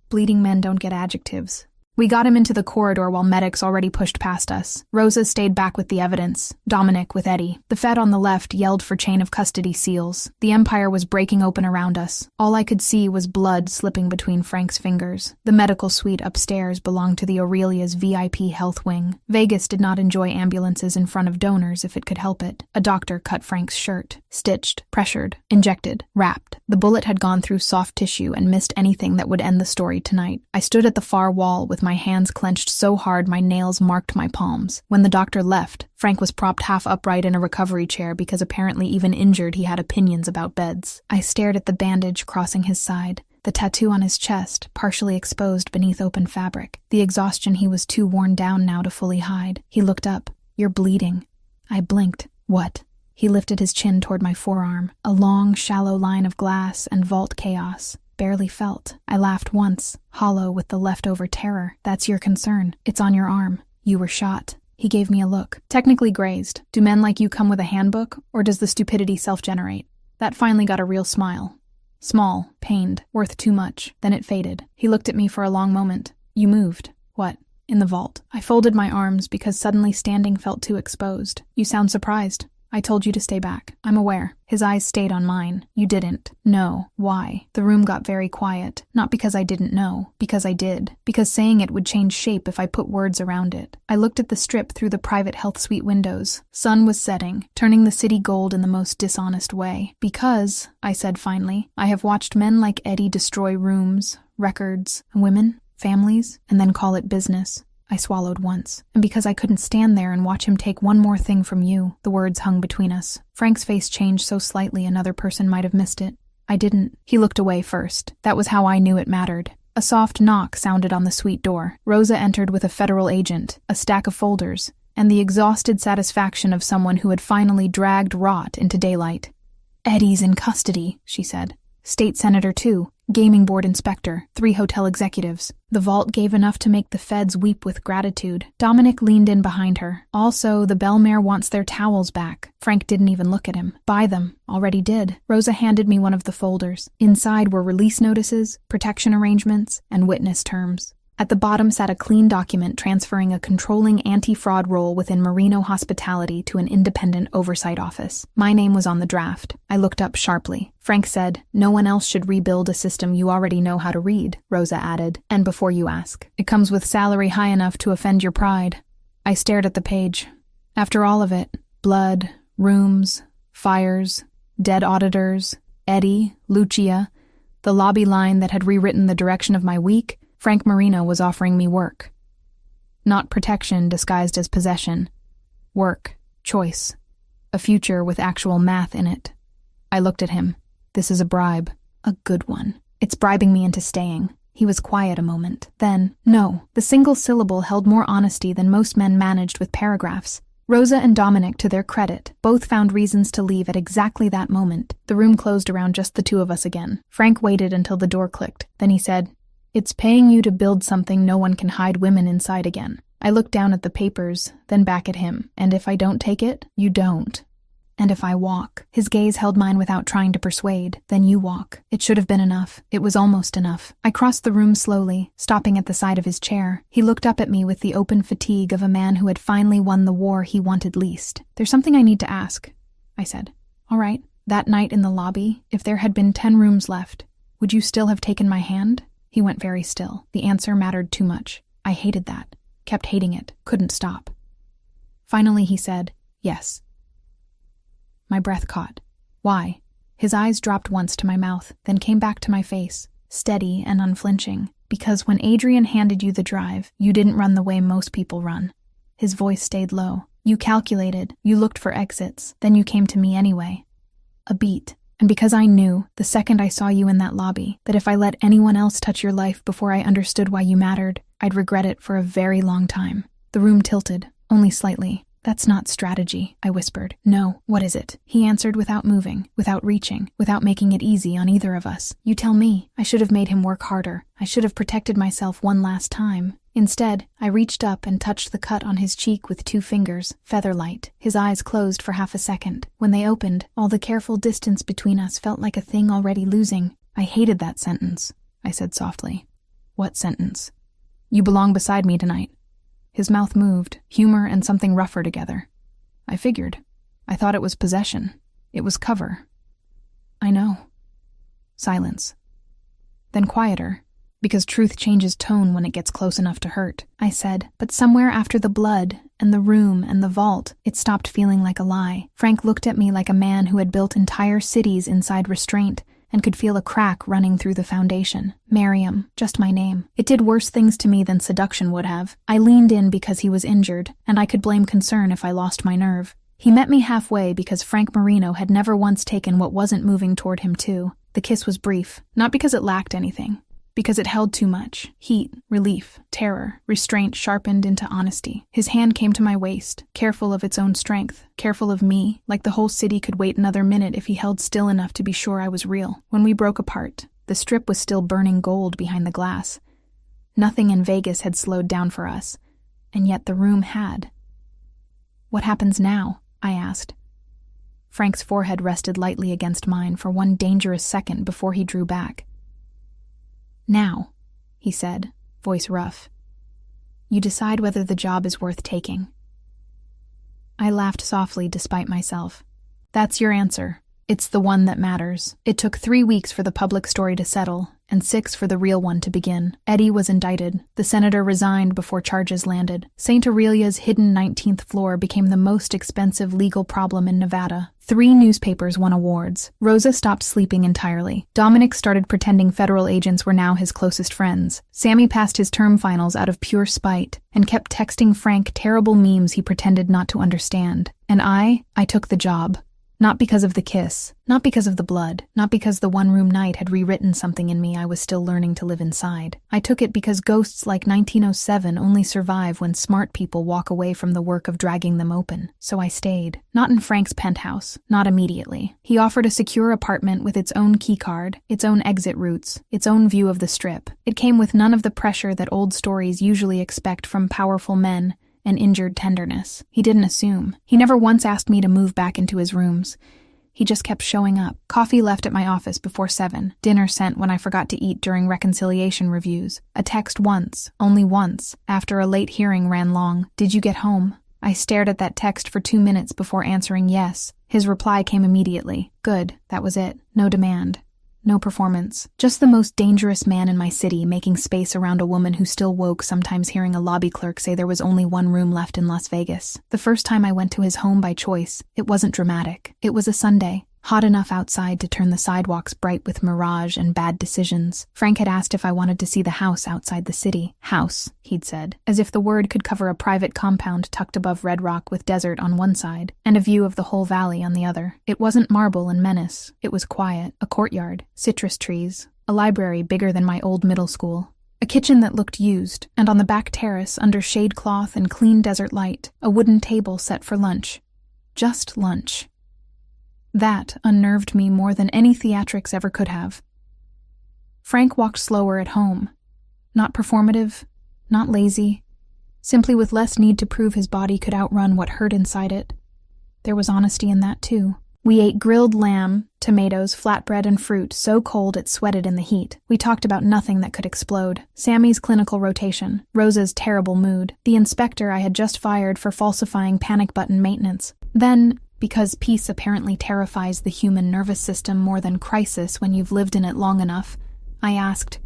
Bleeding men don't get adjectives. We got him into the corridor while medics already pushed past us. Rosa stayed back with the evidence, Dominic with Eddie. The Fed on the left yelled for chain of custody seals. The Empire was breaking open around us. All I could see was blood slipping between Frank's fingers. The medical suite upstairs belonged to the Aurelia's VIP health wing. Vegas did not enjoy ambulances in front of donors if it could help it. A doctor cut Frank's shirt. Stitched, pressured, injected, wrapped. The bullet had gone through soft tissue and missed anything that would end the story tonight. I stood at the far wall with my hands clenched so hard my nails marked my palms. When the doctor left, Frank was propped half upright in a recovery chair because apparently even injured he had opinions about beds. I stared at the bandage crossing his side, the tattoo on his chest, partially exposed beneath open fabric, the exhaustion he was too worn down now to fully hide. He looked up. You're bleeding. I blinked. What? He lifted his chin toward my forearm, a long, shallow line of glass and vault chaos. Barely felt. I laughed once, hollow with the leftover terror. That's your concern. It's on your arm. You were shot. He gave me a look. Technically grazed. Do men like you come with a handbook, or does the stupidity self-generate? That finally got a real smile. Small, pained, worth too much. Then it faded. He looked at me for a long moment. You moved. What? In the vault. I folded my arms because suddenly standing felt too exposed. You sound surprised. I told you to stay back. I'm aware. His eyes stayed on mine. You didn't. No. Why? The room got very quiet. Not because I didn't know. Because I did. Because saying it would change shape if I put words around it. I looked at the strip through the private health suite windows. Sun was setting, turning the city gold in the most dishonest way. Because, I said finally, I have watched men like Eddie destroy rooms, records, women, families, and then call it business. I swallowed once, and because I couldn't stand there and watch him take one more thing from you, the words hung between us. Frank's face changed so slightly another person might have missed it. I didn't. He looked away first. That was how I knew it mattered. A soft knock sounded on the suite door. Rosa entered with a federal agent, a stack of folders, and the exhausted satisfaction of someone who had finally dragged rot into daylight. Eddie's in custody, she said. State senator too. Gaming board inspector, 3 hotel executives. The vault gave enough to make the feds weep with gratitude. Dominic leaned in behind her. Also, the Bellmare wants their towels back. Frank didn't even look at him. Buy them. Already did. Rosa handed me one of the folders. Inside were release notices, protection arrangements, and witness terms. At the bottom sat a clean document transferring a controlling anti-fraud role within Marino Hospitality to an independent oversight office. My name was on the draft. I looked up sharply. Frank said, "No one else should rebuild a system you already know how to read," Rosa added. "And before you ask, it comes with salary high enough to offend your pride." I stared at the page. After all of it, blood, rooms, fires, dead auditors, Eddie, Lucia, the lobby line that had rewritten the direction of my week, Frank Marino was offering me work. Not protection disguised as possession. Work, choice, a future with actual math in it. I looked at him. This is a bribe. A good one. It's bribing me into staying. He was quiet a moment. Then, no, the single syllable held more honesty than most men managed with paragraphs. Rosa and Dominic, to their credit, both found reasons to leave at exactly that moment. The room closed around just the two of us again. Frank waited until the door clicked. Then he said, "It's paying you to build something no one can hide women inside again." I looked down at the papers, then back at him. "And if I don't take it, you don't. And if I walk," his gaze held mine without trying to persuade, "then you walk." It should have been enough. It was almost enough. I crossed the room slowly, stopping at the side of his chair. He looked up at me with the open fatigue of a man who had finally won the war he wanted least. "There's something I need to ask," I said. "All right. That night in the lobby, if there had been 10 rooms left, would you still have taken my hand?" He went very still. The answer mattered too much. I hated that. Kept hating it. Couldn't stop. Finally he said, "Yes." My breath caught. "Why?" His eyes dropped once to my mouth, then came back to my face, steady and unflinching. "Because when Adrian handed you the drive, you didn't run the way most people run." His voice stayed low. "You calculated. You looked for exits. Then you came to me anyway." A beat. And because I knew, the second I saw you in that lobby, that if I let anyone else touch your life before I understood why you mattered, I'd regret it for a very long time. The room tilted, only slightly. That's not strategy, I whispered. No, what is it? He answered without moving, without reaching, without making it easy on either of us. You tell me. I should have made him work harder. I should have protected myself one last time. Instead, I reached up and touched the cut on his cheek with 2 fingers, featherlight. His eyes closed for half a second. When they opened, all the careful distance between us felt like a thing already losing. I hated that sentence, I said softly. What sentence? You belong beside me tonight. His mouth moved, humor and something rougher together. I figured. I thought it was possession. It was cover. I know. Silence. Then quieter, because truth changes tone when it gets close enough to hurt. I said, but somewhere after the blood, and the room, and the vault, it stopped feeling like a lie. Frank looked at me like a man who had built entire cities inside restraint, and could feel a crack running through the foundation. Miriam, just my name. It did worse things to me than seduction would have. I leaned in because he was injured, and I could blame concern if I lost my nerve. He met me halfway because Frank Marino had never once taken what wasn't moving toward him too. The kiss was brief, not because it lacked anything, because it held too much. Heat, relief, terror, restraint sharpened into honesty. His hand came to my waist, careful of its own strength, careful of me, like the whole city could wait another minute if he held still enough to be sure I was real. When we broke apart, the strip was still burning gold behind the glass. Nothing in Vegas had slowed down for us, and yet the room had. What happens now? I asked. Frank's forehead rested lightly against mine for one dangerous second before he drew back. Now, he said, voice rough, you decide whether the job is worth taking. I laughed softly despite myself. That's your answer. It's the one that matters. It took 3 weeks for the public story to settle, and 6 for the real one to begin. Eddie was indicted. The senator resigned before charges landed. St. Aurelia's hidden 19th floor became the most expensive legal problem in Nevada. 3 newspapers won awards. Rosa stopped sleeping entirely. Dominic started pretending federal agents were now his closest friends. Sammy passed his term finals out of pure spite and kept texting Frank terrible memes he pretended not to understand. And I took the job. Not because of the kiss, not because of the blood, not because the one-room night had rewritten something in me I was still learning to live inside. I took it because ghosts like 1907 only survive when smart people walk away from the work of dragging them open. So I stayed. Not in Frank's penthouse, not immediately. He offered a secure apartment with its own keycard, its own exit routes, its own view of the strip. It came with none of the pressure that old stories usually expect from powerful men, and injured tenderness. He didn't assume. He never once asked me to move back into his rooms. He just kept showing up. Coffee left at my office before 7. Dinner sent when I forgot to eat during reconciliation reviews. A text once, only once, after a late hearing ran long. Did you get home? I stared at that text for 2 minutes before answering yes. His reply came immediately. Good, that was it. No demand. No performance. Just the most dangerous man in my city making space around a woman who still woke sometimes hearing a lobby clerk say there was only 1 room left in Las Vegas. The first time I went to his home by choice, it wasn't dramatic. It was a Sunday. Hot enough outside to turn the sidewalks bright with mirage and bad decisions. Frank had asked if I wanted to see the house outside the city. House, he'd said, as if the word could cover a private compound tucked above Red Rock with desert on one side, and a view of the whole valley on the other. It wasn't marble and menace. It was quiet. A courtyard, citrus trees, a library bigger than my old middle school, a kitchen that looked used, and on the back terrace, under shade cloth and clean desert light, a wooden table set for lunch. Just lunch. That unnerved me more than any theatrics ever could have. Frank walked slower at home. Not performative, not lazy, simply with less need to prove his body could outrun what hurt inside it. There was honesty in that too. We ate grilled lamb, tomatoes, flatbread, and fruit so cold it sweated in the heat. We talked about nothing that could explode. Sammy's clinical rotation, Rosa's terrible mood, the inspector I had just fired for falsifying panic button maintenance. Then, because peace apparently terrifies the human nervous system more than crisis when you've lived in it long enough, I asked,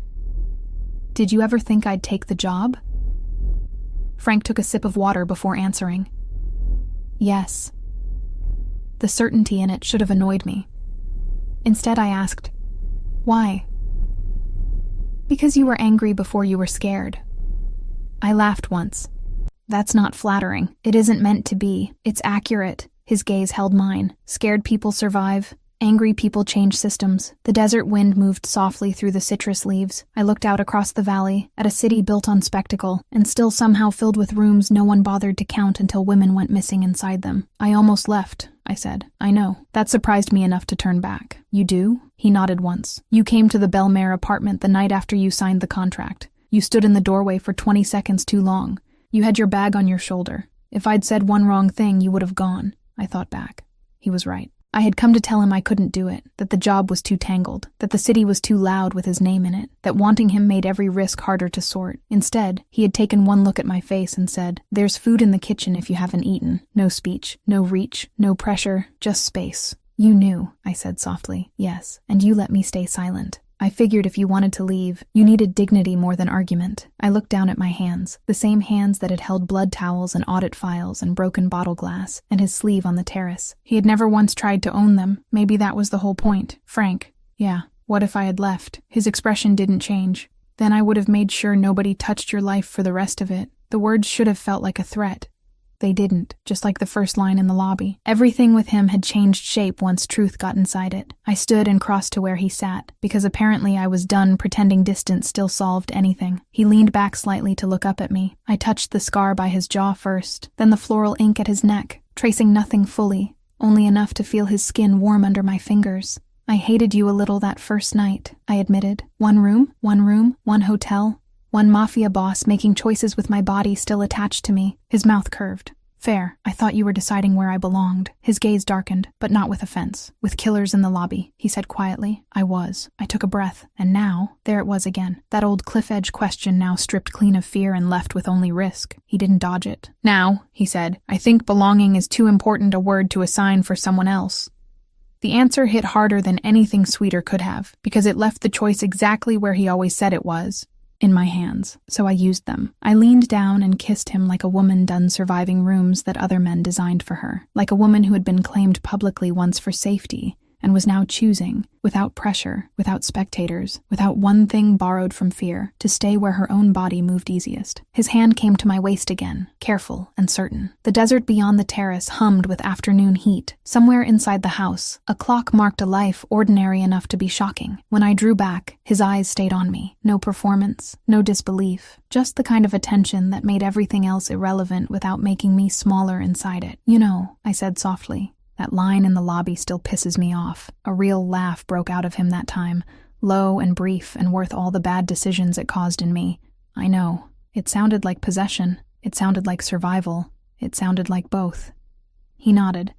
"Did you ever think I'd take the job?" Frank took a sip of water before answering. Yes. The certainty in it should have annoyed me. Instead, I asked, "Why?" "Because you were angry before you were scared." I laughed once. That's not flattering. It isn't meant to be. It's accurate. His gaze held mine. Scared people survive. Angry people change systems. The desert wind moved softly through the citrus leaves. I looked out across the valley, at a city built on spectacle, and still somehow filled with rooms no one bothered to count until women went missing inside them. I almost left, I said. I know. That surprised me enough to turn back. You do? He nodded once. You came to the Belmare apartment the night after you signed the contract. You stood in the doorway for 20 seconds too long. You had your bag on your shoulder. If I'd said one wrong thing, you would have gone. I thought back. He was right. I had come to tell him I couldn't do it, that the job was too tangled, that the city was too loud with his name in it, that wanting him made every risk harder to sort. Instead, he had taken one look at my face and said, "There's food in the kitchen if you haven't eaten." No speech, no reach, no pressure, just space. You knew, I said softly. Yes, and you let me stay silent. I figured if you wanted to leave, you needed dignity more than argument. I looked down at my hands, the same hands that had held blood towels and audit files and broken bottle glass, and his sleeve on the terrace. He had never once tried to own them. Maybe that was the whole point. Frank. Yeah, what if I had left? His expression didn't change. Then I would have made sure nobody touched your life for the rest of it. The words should have felt like a threat. They didn't, just like the first line in the lobby. Everything with him had changed shape once truth got inside it. I stood and crossed to where he sat, because apparently I was done pretending distance still solved anything. He leaned back slightly to look up at me. I touched the scar by his jaw first, then the floral ink at his neck, tracing nothing fully, only enough to feel his skin warm under my fingers. I hated you a little that first night, I admitted. One room, one hotel. One mafia boss making choices with my body still attached to me. His mouth curved. Fair. I thought you were deciding where I belonged. His gaze darkened, but not with offense. With killers in the lobby, he said quietly. I was. I took a breath, and now, there it was again. That old cliff-edge question now stripped clean of fear and left with only risk. He didn't dodge it. Now, he said, I think belonging is too important a word to assign for someone else. The answer hit harder than anything sweeter could have, because it left the choice exactly where he always said it was. In my hands, so I used them. I leaned down and kissed him like a woman done surviving rooms that other men designed for her, like a woman who had been claimed publicly once for safety and was now choosing, without pressure, without spectators, without one thing borrowed from fear, to stay where her own body moved easiest. His hand came to my waist again, careful and certain. The desert beyond the terrace hummed with afternoon heat. Somewhere inside the house, a clock marked a life ordinary enough to be shocking. When I drew back, his eyes stayed on me. No performance, no disbelief, just the kind of attention that made everything else irrelevant without making me smaller inside it. You know, I said softly. That line in the lobby still pisses me off. A real laugh broke out of him that time, low and brief and worth all the bad decisions it caused in me. I know. It sounded like possession. It sounded like survival. It sounded like both. He nodded.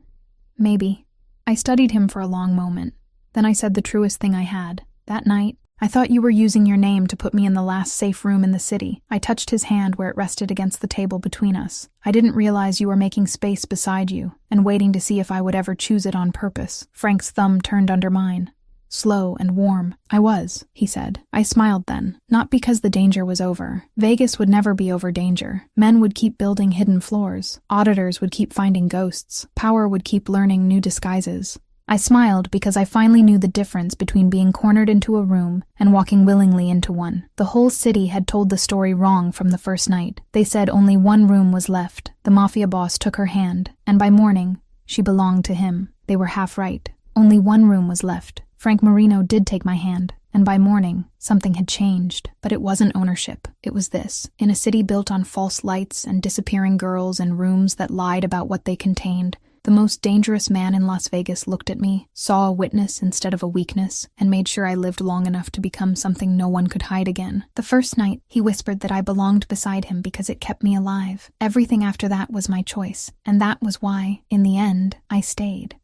Maybe. I studied him for a long moment. Then I said the truest thing I had. That night, I thought you were using your name to put me in the last safe room in the city. I touched his hand where it rested against the table between us. I didn't realize you were making space beside you and waiting to see if I would ever choose it on purpose. Frank's thumb turned under mine. Slow and warm. I was, he said. I smiled then, not because the danger was over. Vegas would never be over danger. Men would keep building hidden floors. Auditors would keep finding ghosts. Power would keep learning new disguises. I smiled because I finally knew the difference between being cornered into a room and walking willingly into one. The whole city had told the story wrong from the first night. They said only one room was left. The mafia boss took her hand, and by morning, she belonged to him. They were half right. Only one room was left. Frank Marino did take my hand, and by morning, something had changed. But it wasn't ownership. It was this. In a city built on false lights and disappearing girls and rooms that lied about what they contained, the most dangerous man in Las Vegas looked at me, saw a witness instead of a weakness, and made sure I lived long enough to become something no one could hide again. The first night, he whispered that I belonged beside him because it kept me alive. Everything after that was my choice, and that was why, in the end, I stayed.